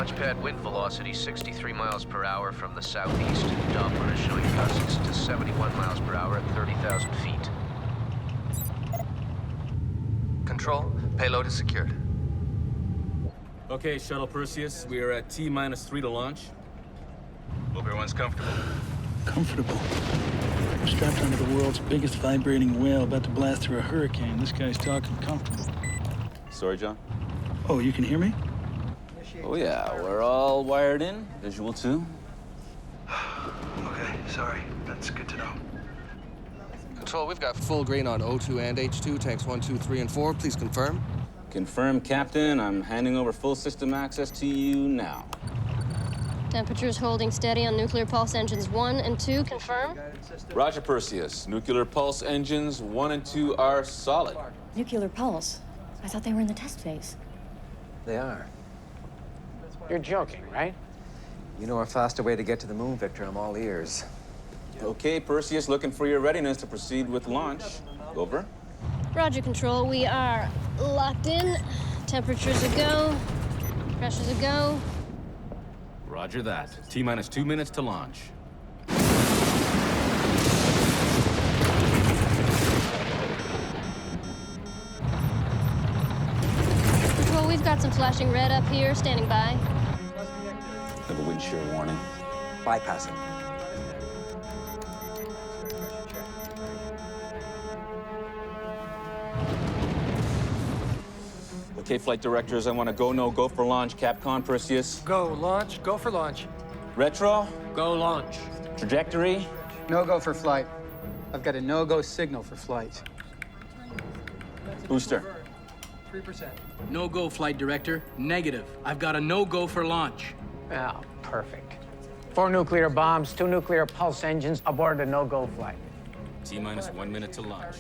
Launchpad wind velocity 63 miles per hour from the southeast. Doppler is showing gusts to 71 miles per hour at 30,000 feet. Control, payload is secured. Okay, Shuttle Perseus, we are at T-3 to launch. Hope everyone's comfortable. Comfortable. I'm strapped onto the world's biggest vibrating whale about to blast through a hurricane. This guy's talking comfortable. Sorry, John? Oh, you can hear me? Oh, yeah, we're all wired in. Visual, too. Okay, sorry. That's good to know. Control, we've got full green on O2 and H2, tanks 1, 2, 3, and 4. Please confirm. Confirm, Captain. I'm handing over full system access to you now. Temperatures holding steady on nuclear pulse engines 1 and 2. Confirm. Roger, Perseus. Nuclear pulse engines 1 and 2 are solid. Nuclear pulse? I thought they were in the test phase. They are. You're joking, right? You know a faster way to get to the moon, Victor. I'm all ears. Okay, Perseus, looking for your readiness to proceed with launch. Over. Roger, Control. We are locked in. Temperatures a go. Pressures a go. Roger that. T-minus 2 minutes to launch. Control, we've got some flashing red up here. Standing by. Have a wind shear warning. Bypassing. Okay, flight directors, I want to go, no, go for launch. Capcom, Perseus. Go launch. Go for launch. Retro. Go launch. Trajectory. No-go for flight. I've got a no-go signal for flight. Booster. 3%. No-go, Flight Director. Negative. I've got a no-go for launch. Oh, perfect. 4 nuclear bombs, 2 nuclear pulse engines aboard a no-go flight. T-minus 1 minute to launch.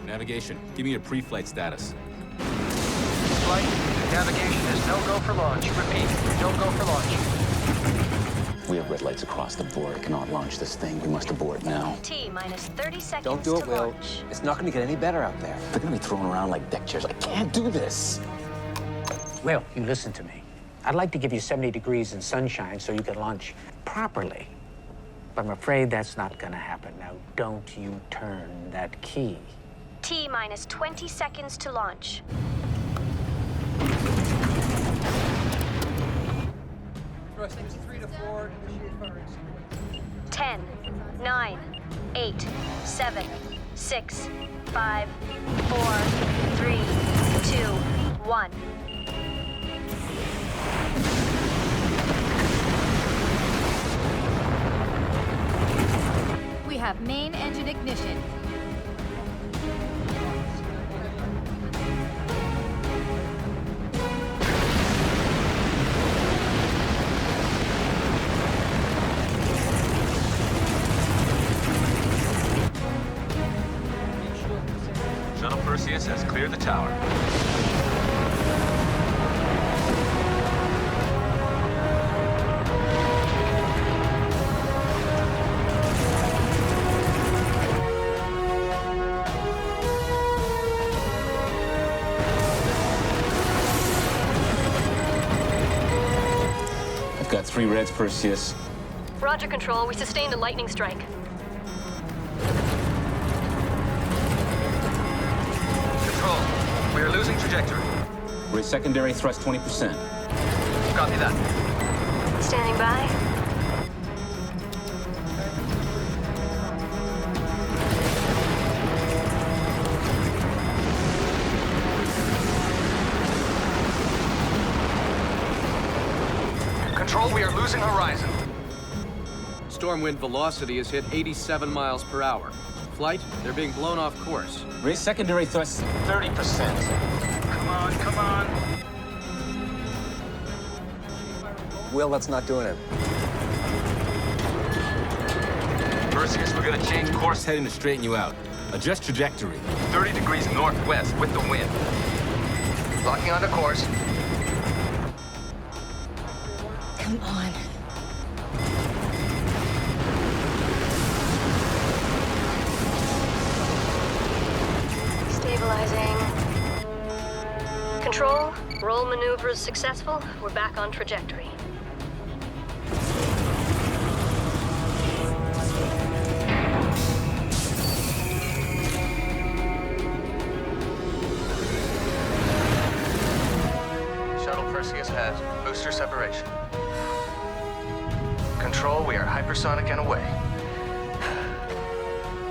Navigation, give me your pre-flight status. Flight, navigation is no-go for launch. Repeat, no-go for launch. We have red lights across the board. I cannot launch this thing. We must abort now. T-minus 30 seconds. Don't do it, to Will. launch. It's not going to get any better out there. They're gonna be thrown around like deck chairs. I can't do this. Will, you listen to me. I'd like to give you 70 degrees and sunshine so you can launch properly. But I'm afraid that's not gonna happen. Now, don't you turn that key. T-minus 20 seconds to launch. Thrustings 3 to 4. Initiate firing sequence. 10, 9, 8, 7, 6, 5, 4, 3, 2, 1. We have main engine ignition. Shuttle Perseus has cleared the tower. I've got 3 reds, Perseus. Roger, Control. We sustained a lightning strike. trajectory. Raise secondary thrust 20%. Copy that. Standing by. Control, we are losing horizon. Storm wind velocity has hit 87 miles per hour. Flight, they're being blown off course. Raise secondary thrust 30%. Come on, come on. Will, that's not doing it. Perseus, we're gonna change course heading to straighten you out. Adjust trajectory. 30 degrees northwest with the wind. Locking onto course. Come on. Stabilizing. Control, roll maneuvers successful. We're back on trajectory. Shuttle Perseus has booster separation. Control, we are hypersonic and away.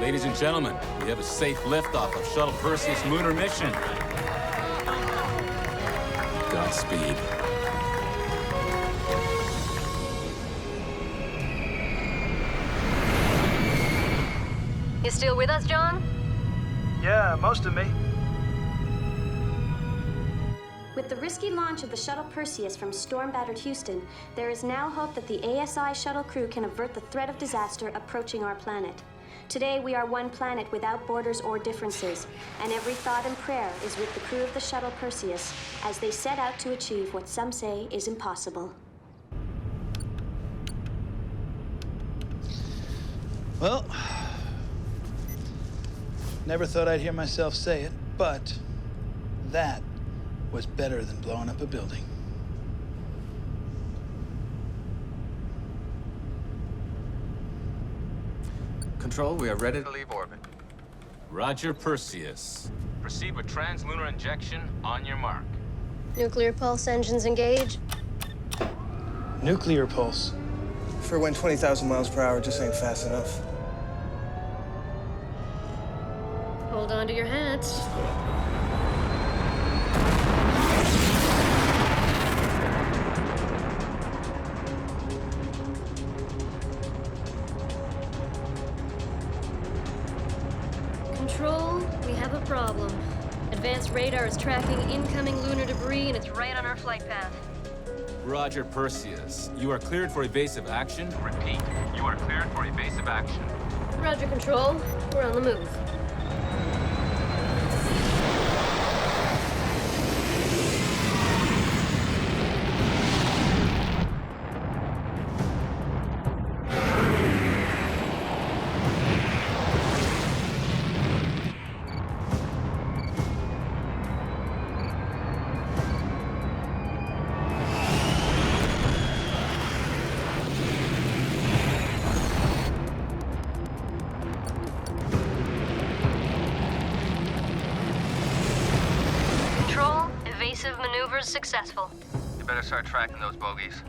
Ladies and gentlemen, we have a safe liftoff of Shuttle Perseus lunar mission. Godspeed. You still with us, John? Yeah, most of me. With the risky launch of the shuttle Perseus from storm-battered Houston, there is now hope that the ASI shuttle crew can avert the threat of disaster approaching our planet. Today, we are one planet without borders or differences, and every thought and prayer is with the crew of the shuttle Perseus as they set out to achieve what some say is impossible. Well, never thought I'd hear myself say it, but that was better than blowing up a building. Control, we are ready to leave orbit. Roger, Perseus. Proceed with translunar injection on your mark. Nuclear pulse engines engage. Nuclear pulse. For when 20,000 miles per hour just ain't fast enough. Hold on to your hats. Control, we have a problem. Advanced radar is tracking incoming lunar debris, and it's right on our flight path. Roger, Perseus. You are cleared for evasive action. Repeat, you are cleared for evasive action. Roger, Control. We're on the move. Evasive maneuvers successful. You better start tracking those bogies.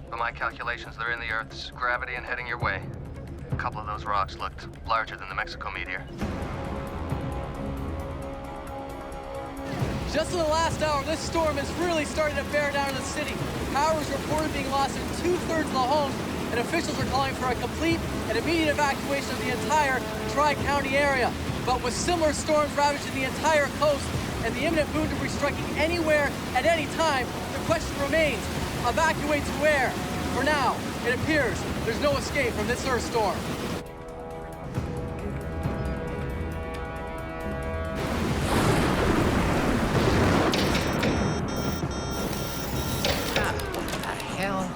By my calculations, they're in the Earth's gravity and heading your way. A couple of those rocks looked larger than the Mexico meteor. Just in the last hour, this storm has really started to bear down on the city. Power is reported being lost in 2/3 of the homes, and officials are calling for a complete and immediate evacuation of the entire Tri-County area. But with similar storms ravaging the entire coast and the imminent moon debris striking anywhere at any time, the question remains, evacuate to where? For now, it appears there's no escape from this Earth storm.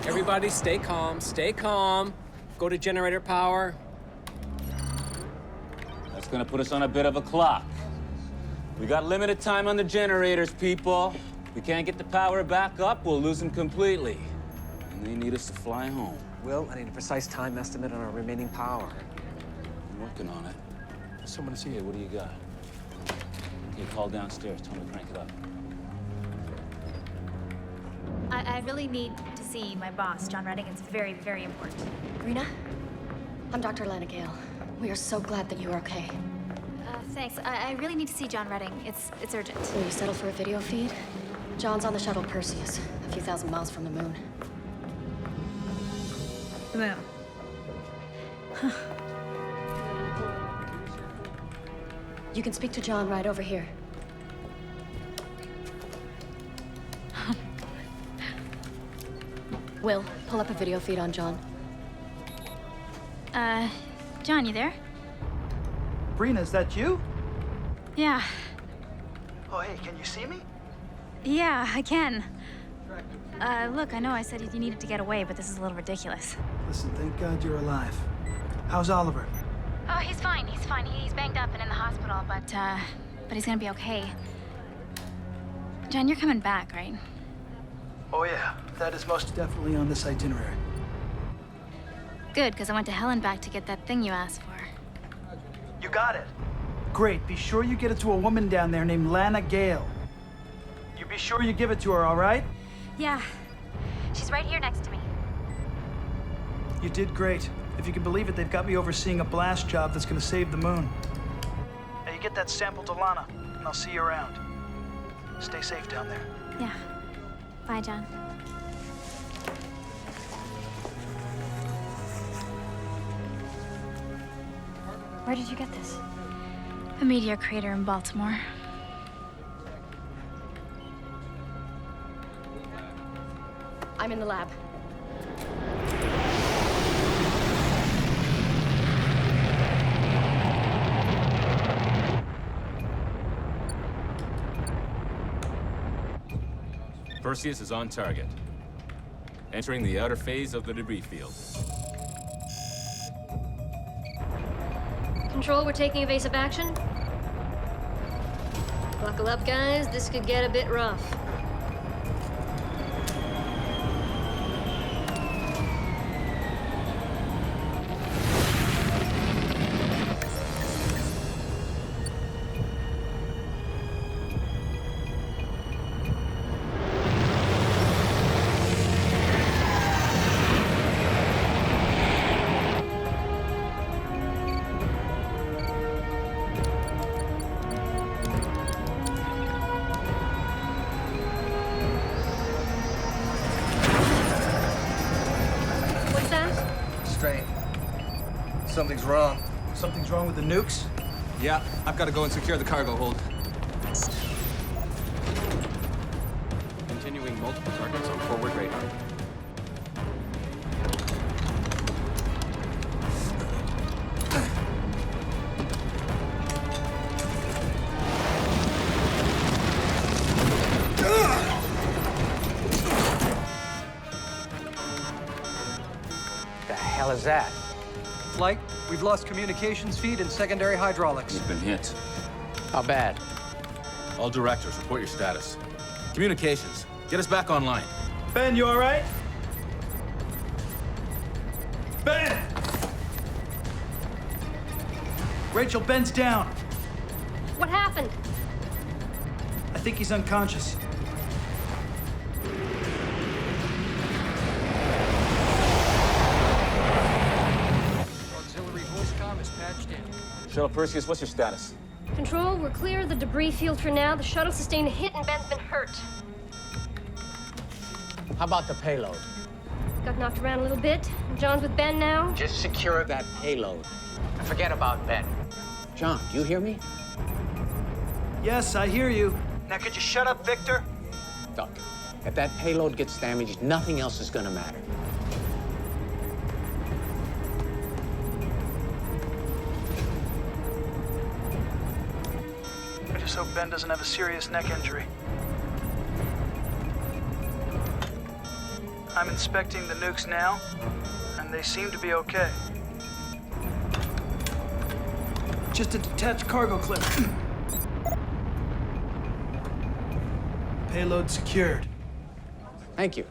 Everybody stay calm, stay calm. Go to generator power. That's gonna put us on a bit of a clock. We got limited time on the generators, people. We can't get the power back up, we'll lose them completely. And they need us to fly home. Will, I need a precise time estimate on our remaining power. I'm working on it. Someone's here, what do you got? Okay, call downstairs, tell them to crank it up. I really need to see my boss, John Redding. It's very, very important. Rena, I'm Dr. Lana Gale. We are so glad that you are okay. Thanks. I really need to see John Redding. It's urgent. Will you settle for a video feed? John's on the shuttle Perseus, a few thousand miles from the moon. The moon. Huh. You can speak to John right over here. Will, pull up a video feed on John. John, you there? Brina, is that you? Yeah. Oh, hey, can you see me? Yeah, I can. Look, I know I said you needed to get away, but this is a little ridiculous. Listen, thank God you're alive. How's Oliver? Oh, he's fine. He's fine. He's banged up and in the hospital, but he's gonna be okay. John, you're coming back, right? Oh, yeah. That is most definitely on this itinerary. Good, because I went to hell and back to get that thing you asked for. You got it. Great. Be sure you get it to a woman down there named Lana Gale. You be sure you give it to her, all right? Yeah. She's right here next to me. You did great. If you can believe it, they've got me overseeing a blast job that's gonna save the moon. Now you get that sample to Lana, and I'll see you around. Stay safe down there. Yeah. Bye, John. Where did you get this? A meteor crater in Baltimore. I'm in the lab. Perseus is on target, entering the outer phase of the debris field. Control, we're taking evasive action. Buckle up, guys. This could get a bit rough. Something's wrong. Something's wrong with the nukes? Yeah, I've got to go and secure the cargo hold. Continuing multiple targets on forward radar. The hell is that? Flight, we've lost communications feed and secondary hydraulics. We've been hit. How bad? All directors, report your status. Communications, get us back online. Ben, you all right? Ben! Rachel, Ben's down. What happened? I think he's unconscious. Shuttle Perseus, what's your status? Control, we're clear of the debris field for now. The shuttle sustained a hit and Ben's been hurt. How about the payload? Got knocked around a little bit. John's with Ben now. Just secure that payload. And forget about Ben. John, do you hear me? Yes, I hear you. Now could you shut up, Victor? Doctor, if that payload gets damaged, nothing else is gonna matter. I just hope Ben doesn't have a serious neck injury. I'm inspecting the nukes now, and they seem to be okay. Just a detached cargo clip. Payload secured. Thank you.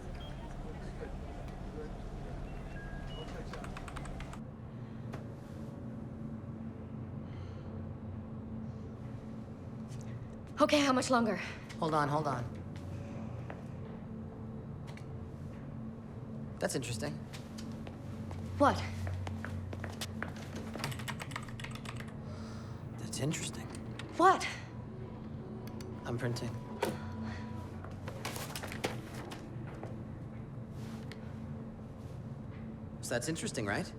Okay, how much longer? Hold on, hold on. That's interesting. What? That's interesting. What? I'm printing. So that's interesting, right?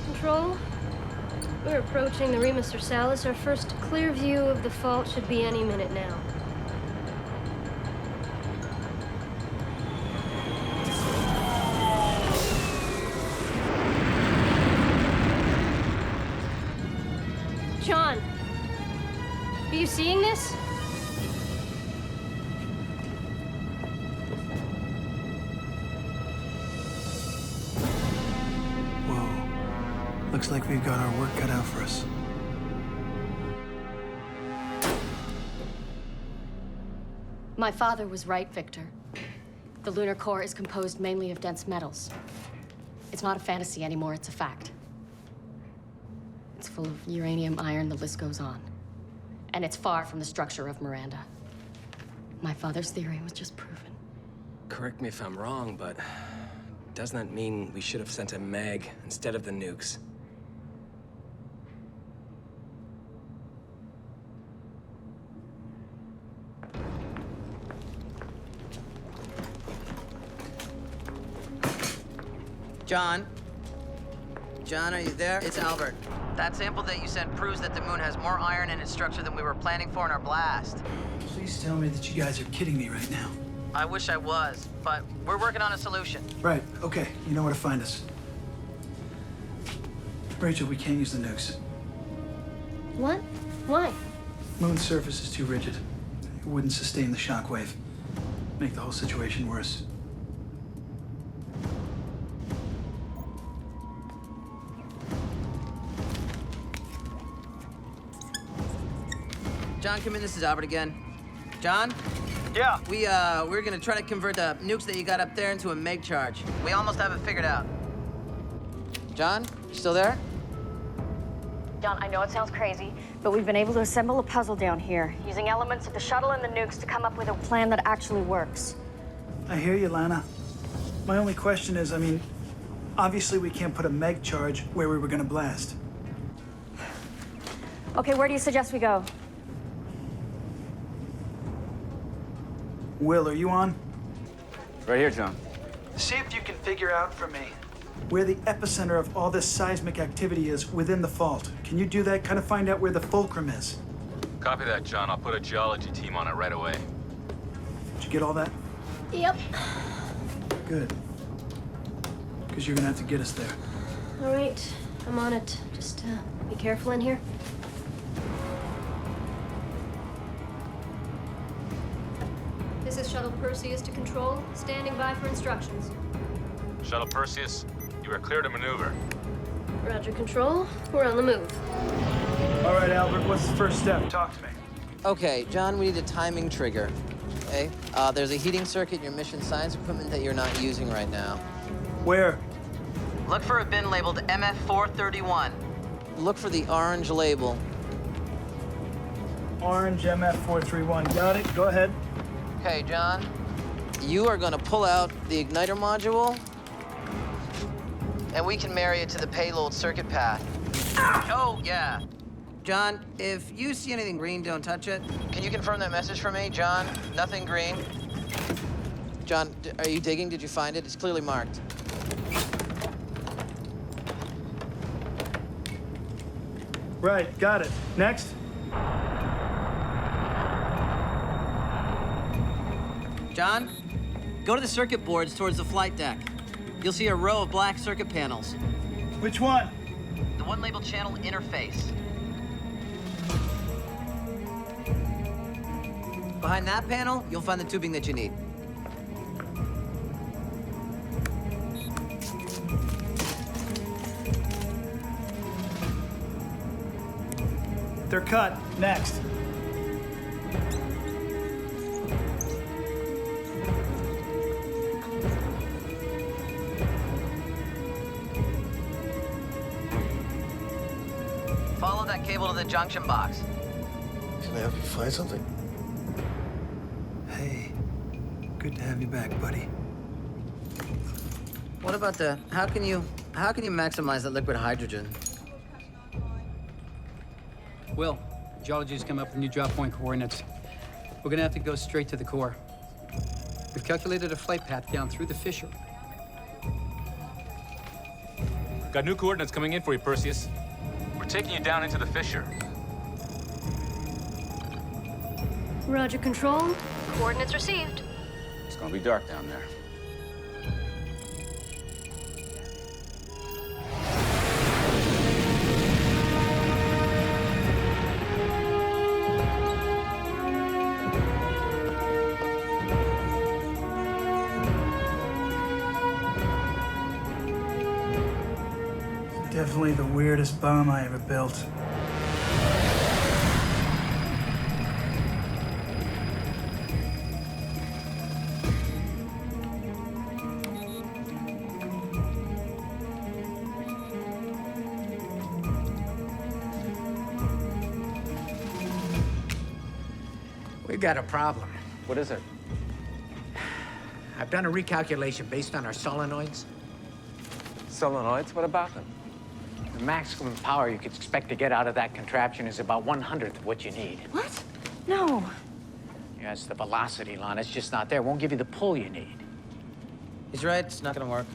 Control? We're approaching the Remus Ursalis. Our first clear view of the fault should be any minute now. John, are you seeing this? Whoa. Looks like we've got our work cut out for us. My father was right, Victor. The lunar core is composed mainly of dense metals. It's not a fantasy anymore, it's a fact. It's full of uranium, iron, the list goes on. And it's far from the structure of Miranda. My father's theory was just proven. Correct me if I'm wrong, but doesn't that mean we should have sent a mag instead of the nukes? John? John, are you there? It's Albert. That sample that you sent proves that the moon has more iron in its structure than we were planning for in our blast. Please tell me that you guys are kidding me right now. I wish I was, but we're working on a solution. Right, okay. You know where to find us. Rachel, we can't use the nukes. What? Why? Moon's surface is too rigid. It wouldn't sustain the shockwave. Make the whole situation worse. John, come in. This is Albert again. John? Yeah? We're gonna try to convert the nukes that you got up there into a meg charge. We almost have it figured out. John, you still there? John, I know it sounds crazy, but we've been able to assemble a puzzle down here, using elements of the shuttle and the nukes to come up with a plan that actually works. I hear you, Lana. My only question is, obviously we can't put a meg charge where we were gonna blast. Okay, where do you suggest we go? Will, are you on? Right here, John. See if you can figure out for me where the epicenter of all this seismic activity is within the fault. Can you do that? Kind of find out where the fulcrum is. Copy that, John. I'll put a geology team on it right away. Did you get all that? Yep. Good. Because you're gonna have to get us there. All right, I'm on it. Just be careful in here. This is Shuttle Perseus to Control, standing by for instructions. Shuttle Perseus, you are clear to maneuver. Roger, Control. We're on the move. All right, Albert, what's the first step? Talk to me. Okay, John, we need a timing trigger. Okay? There's a heating circuit in your mission science equipment that you're not using right now. Where? Look for a bin labeled MF431. Look for the orange label. Orange MF431. Got it. Go ahead. Okay, John. You are gonna pull out the igniter module, and we can marry it to the payload circuit path. Oh, yeah. John, if you see anything green, don't touch it. Can you confirm that message for me, John? Nothing green. John, are you digging? Did you find it? It's clearly marked. Right, got it. Next. John, go to the circuit boards towards the flight deck. You'll see a row of black circuit panels. Which one? The one labeled channel interface. Behind that panel, you'll find the tubing that you need. They're cut. Next. Follow that cable to the junction box. I help you find something? Hey, good to have you back, buddy. What about the... How can you maximize the liquid hydrogen? Will, geology's come up with new drop point coordinates. We're gonna have to go straight to the core. We've calculated a flight path down through the fissure. Got new coordinates coming in for you, Perseus. We're taking you down into the fissure. Roger, Control. Coordinates received. It's gonna be dark down there. Definitely the weirdest bomb I ever built. We've got a problem. What is it? I've done a recalculation based on our solenoids. Solenoids? What about them? The maximum power you could expect to get out of that contraption is about 1/100th of what you need. What? No. Yes, the velocity, Lana, it's just not there. It won't give you the pull you need. He's right, it's not gonna work.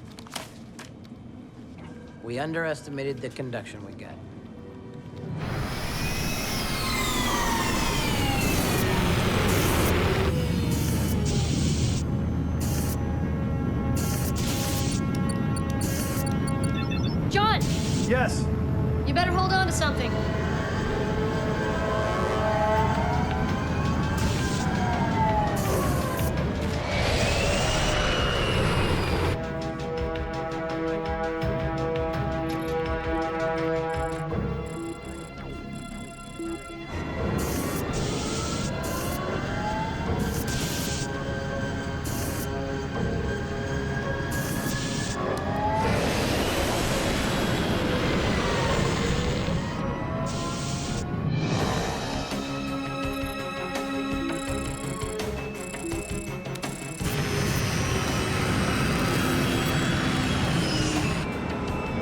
We underestimated the conduction we got. John! Yes? You better hold on to something.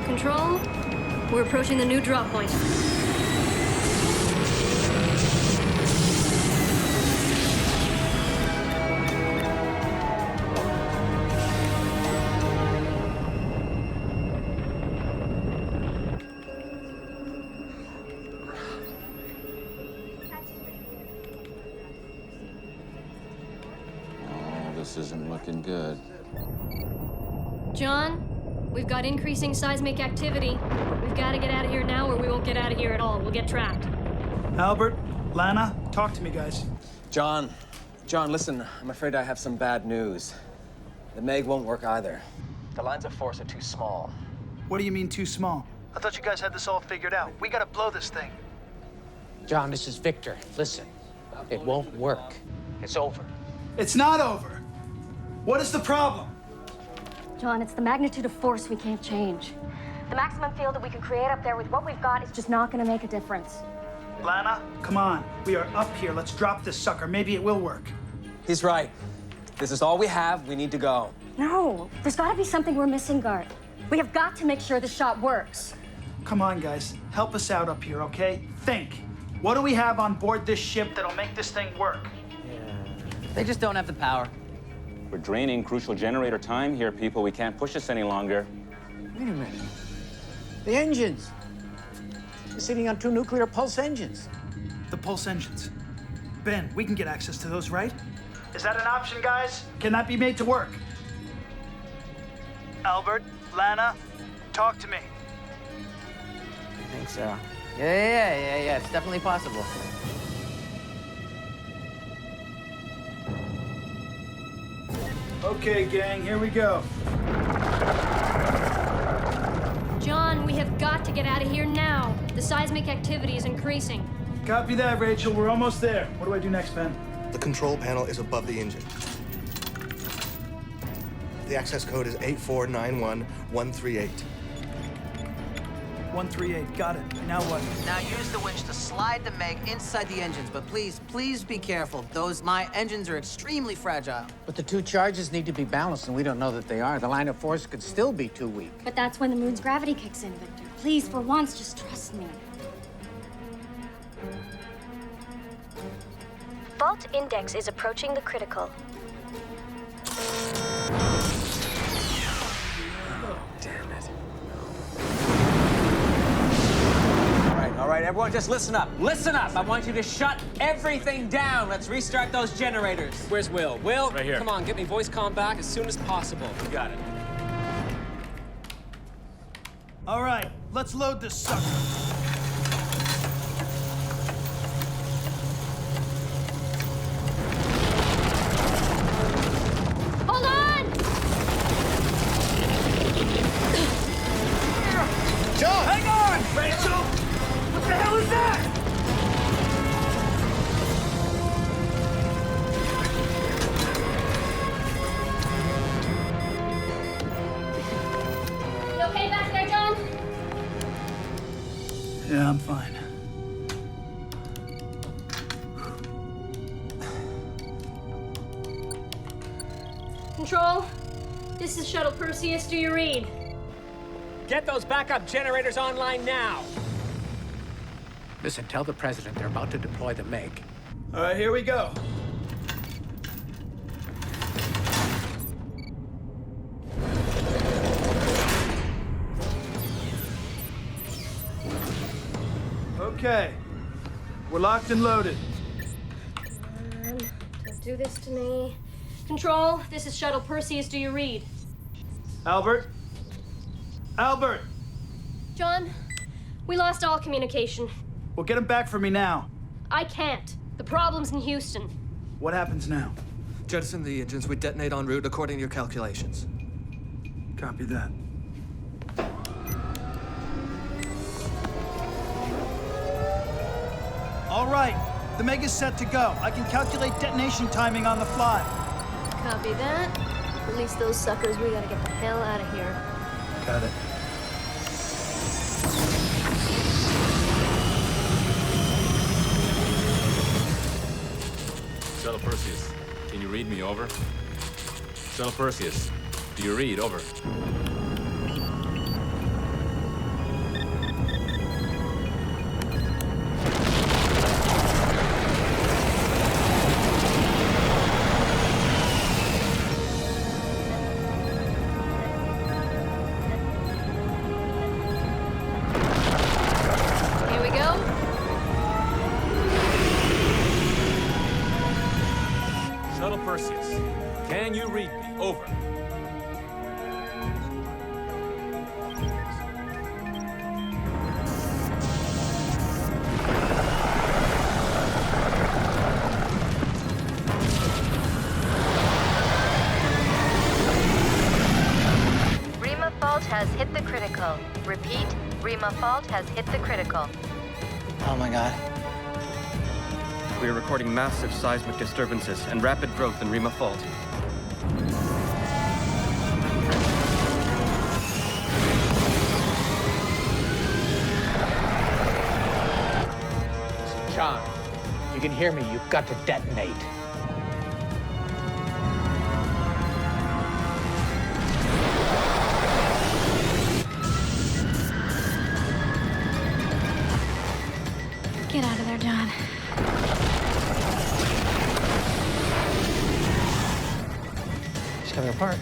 Control, we're approaching the new drop point. Oh, this isn't looking good. John, we've got increasing seismic activity. We've got to get out of here now or we won't get out of here at all. We'll get trapped. Albert, Lana, talk to me, guys. John, listen, I'm afraid I have some bad news. The Meg won't work either. The lines of force are too small. What do you mean too small? I thought you guys had this all figured out. We gotta blow this thing. John, this is Victor. Listen, it won't work. It's over. It's not over. What is the problem? John, it's the magnitude of force we can't change. The maximum field that we can create up there with what we've got is just not gonna make a difference. Lana, come on. We are up here. Let's drop this sucker. Maybe it will work. He's right. This is all we have. We need to go. No, there's gotta be something we're missing, Gart. We have got to make sure the shot works. Come on, guys. Help us out up here, okay? Think. What do we have on board this ship that'll make this thing work? They just don't have the power. We're draining crucial generator time here, people. We can't push this any longer. Wait a minute. The engines. They're sitting on 2 nuclear pulse engines. The pulse engines. Ben, we can get access to those, right? Is that an option, guys? Can that be made to work? Albert, Lana, talk to me. I think so. Yeah. It's definitely possible. Okay, gang, here we go. John, we have got to get out of here now. The seismic activity is increasing. Copy that, Rachel. We're almost there. What do I do next, Ben? The control panel is above the engine. The access code is 8491138. 138, got it. Now what? Now use the winch to slide the Meg inside the engines, but please, please be careful. My engines are extremely fragile. But the two charges need to be balanced, and we don't know that they are. The line of force could still be too weak. But that's when the moon's gravity kicks in, Victor. Please, for once, just trust me. Fault index is approaching the critical. Damn it. All right, everyone, just listen up. Listen up. I want you to shut everything down. Let's restart those generators. Where's Will? Will? Right here. Come on, get me voice comm back as soon as possible. You got it. All right, let's load this sucker. Hold on! John! Hang on! Rachel! What the hell is that? You okay back there, John? Yeah, I'm fine. Control, this is Shuttle Perseus. Do you read? Get those backup generators online now. Listen, tell the president they're about to deploy the Meg. All right, here we go. Okay, we're locked and loaded. Don't do this to me. Control, this is Shuttle Perseus. Do you read? Albert? Albert! John, we lost all communication. Well, get him back for me now. I can't. The problem's in Houston. What happens now? Jettison the engines. We detonate en route according to your calculations. Copy that. All right, the Meg is set to go. I can calculate detonation timing on the fly. Copy that. Release those suckers. We gotta get the hell out of here. Got it. Shuttle Perseus, can you read me? Over. Shuttle Perseus, do you read? Over. Here we go. Shuttle Perseus, can you read me? Over. Rima fault has hit the critical. Repeat, Rima fault has hit the critical. Oh my god. We are recording massive seismic disturbances and rapid growth in Rima Fault. John, you can hear me. You've got to detonate. Get out of there, John. It's coming apart.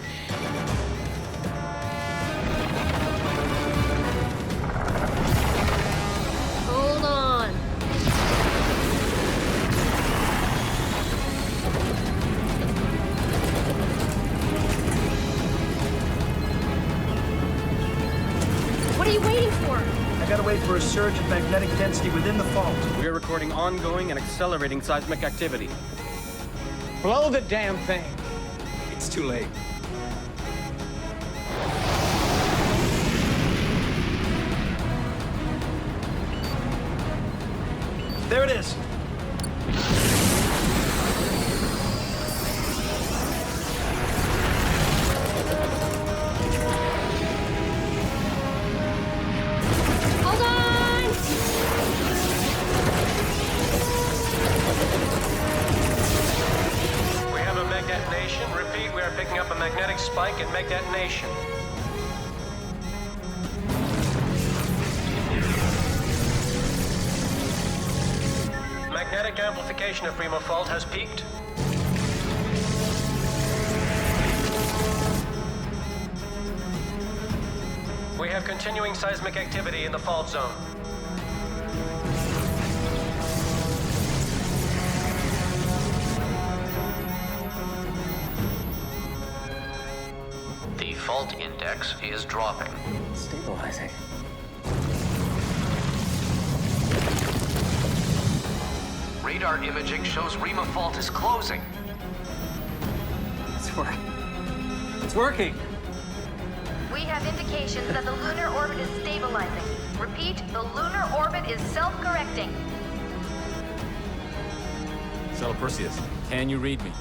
Hold on. What are you waiting for? I gotta wait for a surge of magnetic density within the fault. We are recording ongoing and accelerating seismic activity. Blow the damn thing. It's too late. There it is. Automatic detonation. Magnetic amplification of Rima fault has peaked. We have continuing seismic activity in the fault zone. The fault index is dropping. Stabilizing. Radar imaging shows Rima fault is closing. It's working. It's working. We have indications that the lunar orbit is stabilizing. Repeat, the lunar orbit is self-correcting. Shuttle Perseus, can you read me?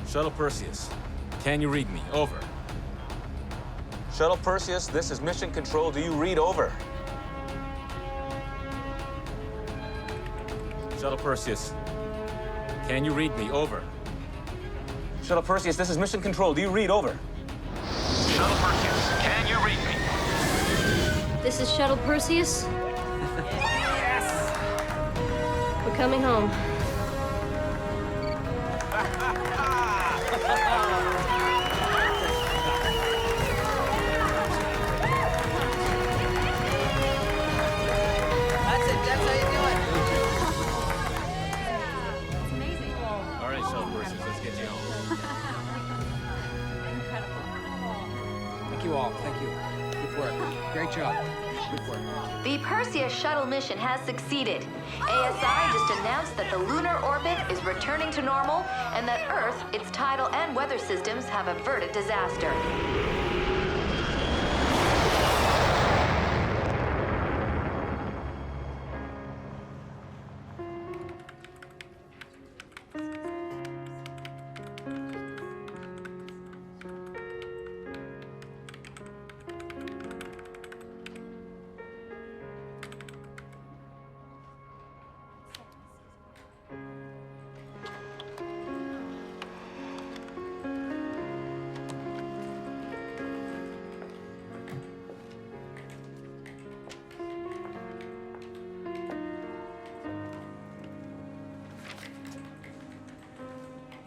Shuttle Perseus, can you read me? Over. Shuttle Perseus, this is Mission Control. Do you read? Over? Shuttle Perseus, can you read me? Over. Shuttle Perseus, this is Mission Control. Do you read? Over? Shuttle Perseus, can you read me? This is Shuttle Perseus. Yes! We're coming home. That's it. That's how you do it. All right, Shuttle Perseus, let's get you home. Thank you all. Thank you. Good work. Great job. Good work. The Perseus shuttle mission has succeeded. ASI just announced that the lunar orbit is returning to normal and that Earth, its tidal and weather systems have averted disaster.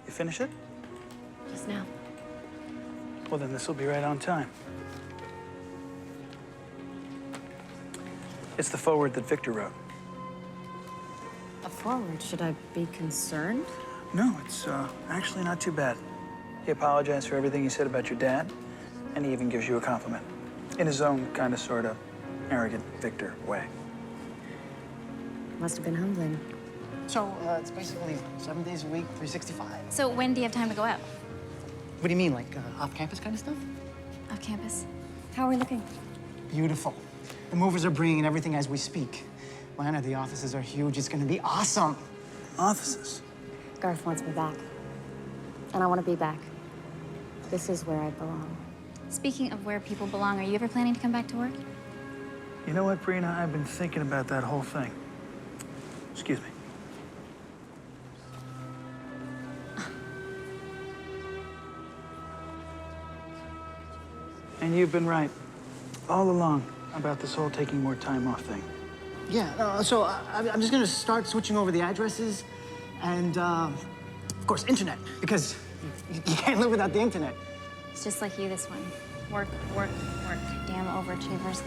You finish it? Just now. Well, then this will be right on time. It's the foreword that Victor wrote. A forward. Should I be concerned? No, it's actually not too bad. He apologized for everything he said about your dad, and he even gives you a compliment. In his own kind of, sort of, arrogant Victor way. Must have been humbling. So, it's basically 7 days a week, 365. So when do you have time to go out? What do you mean, like off-campus kind of stuff? Off campus? How are we looking? Beautiful. The movers are bringing everything as we speak. Lana, the offices are huge. It's gonna be awesome. Offices? Garth wants me back. And I want to be back. This is where I belong. Speaking of where people belong, are you ever planning to come back to work? You know what, Brina? I've been thinking about that whole thing. Excuse me. And you've been right all along about this whole taking more time off thing. Yeah, so I'm just gonna start switching over the addresses and, of course, internet, because you can't live without the internet. It's just like you, this one. Work, work, work. Damn overachievers.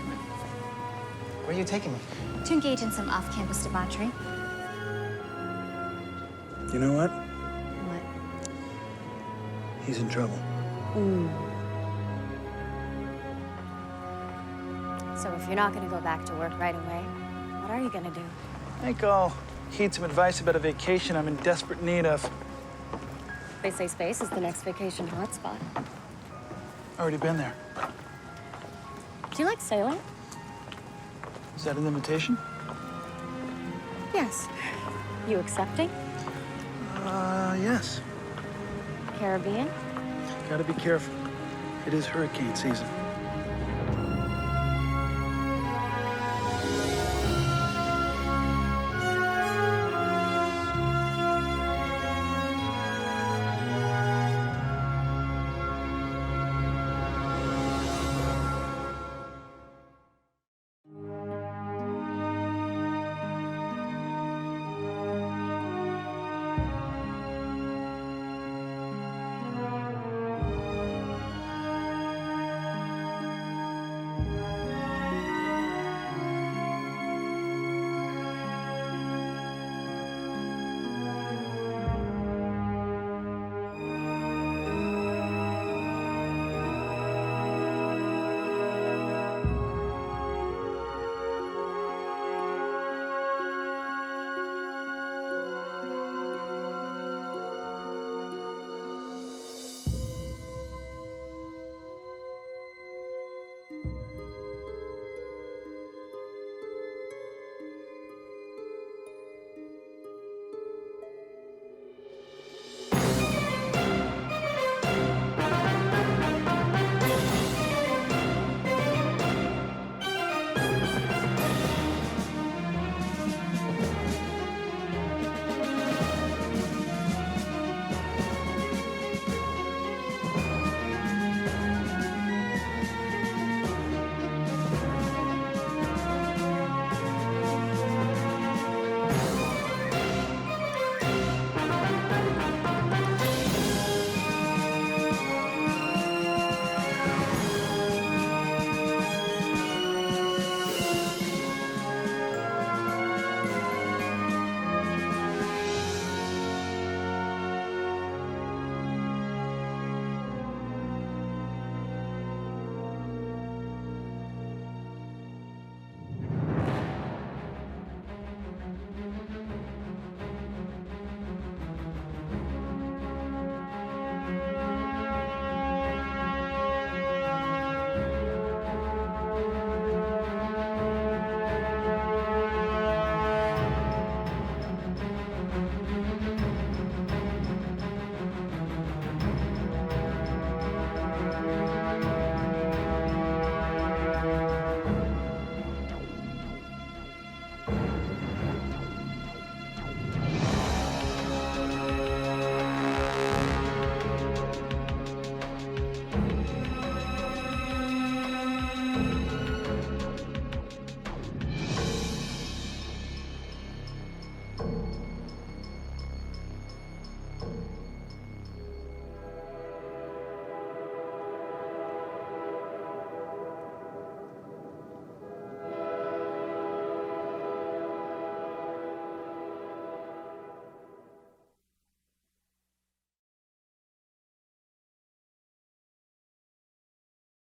Where are you taking me? To engage in some off-campus debauchery. You know what? What? He's in trouble. So if you're not going to go back to work right away, what are you going to do? I think I'll heed some advice about a vacation I'm in desperate need of. They say space is the next vacation hotspot. Already been there. Do you like sailing? Is that an invitation? Yes. You accepting? Yes. Caribbean? Gotta be careful. It is hurricane season.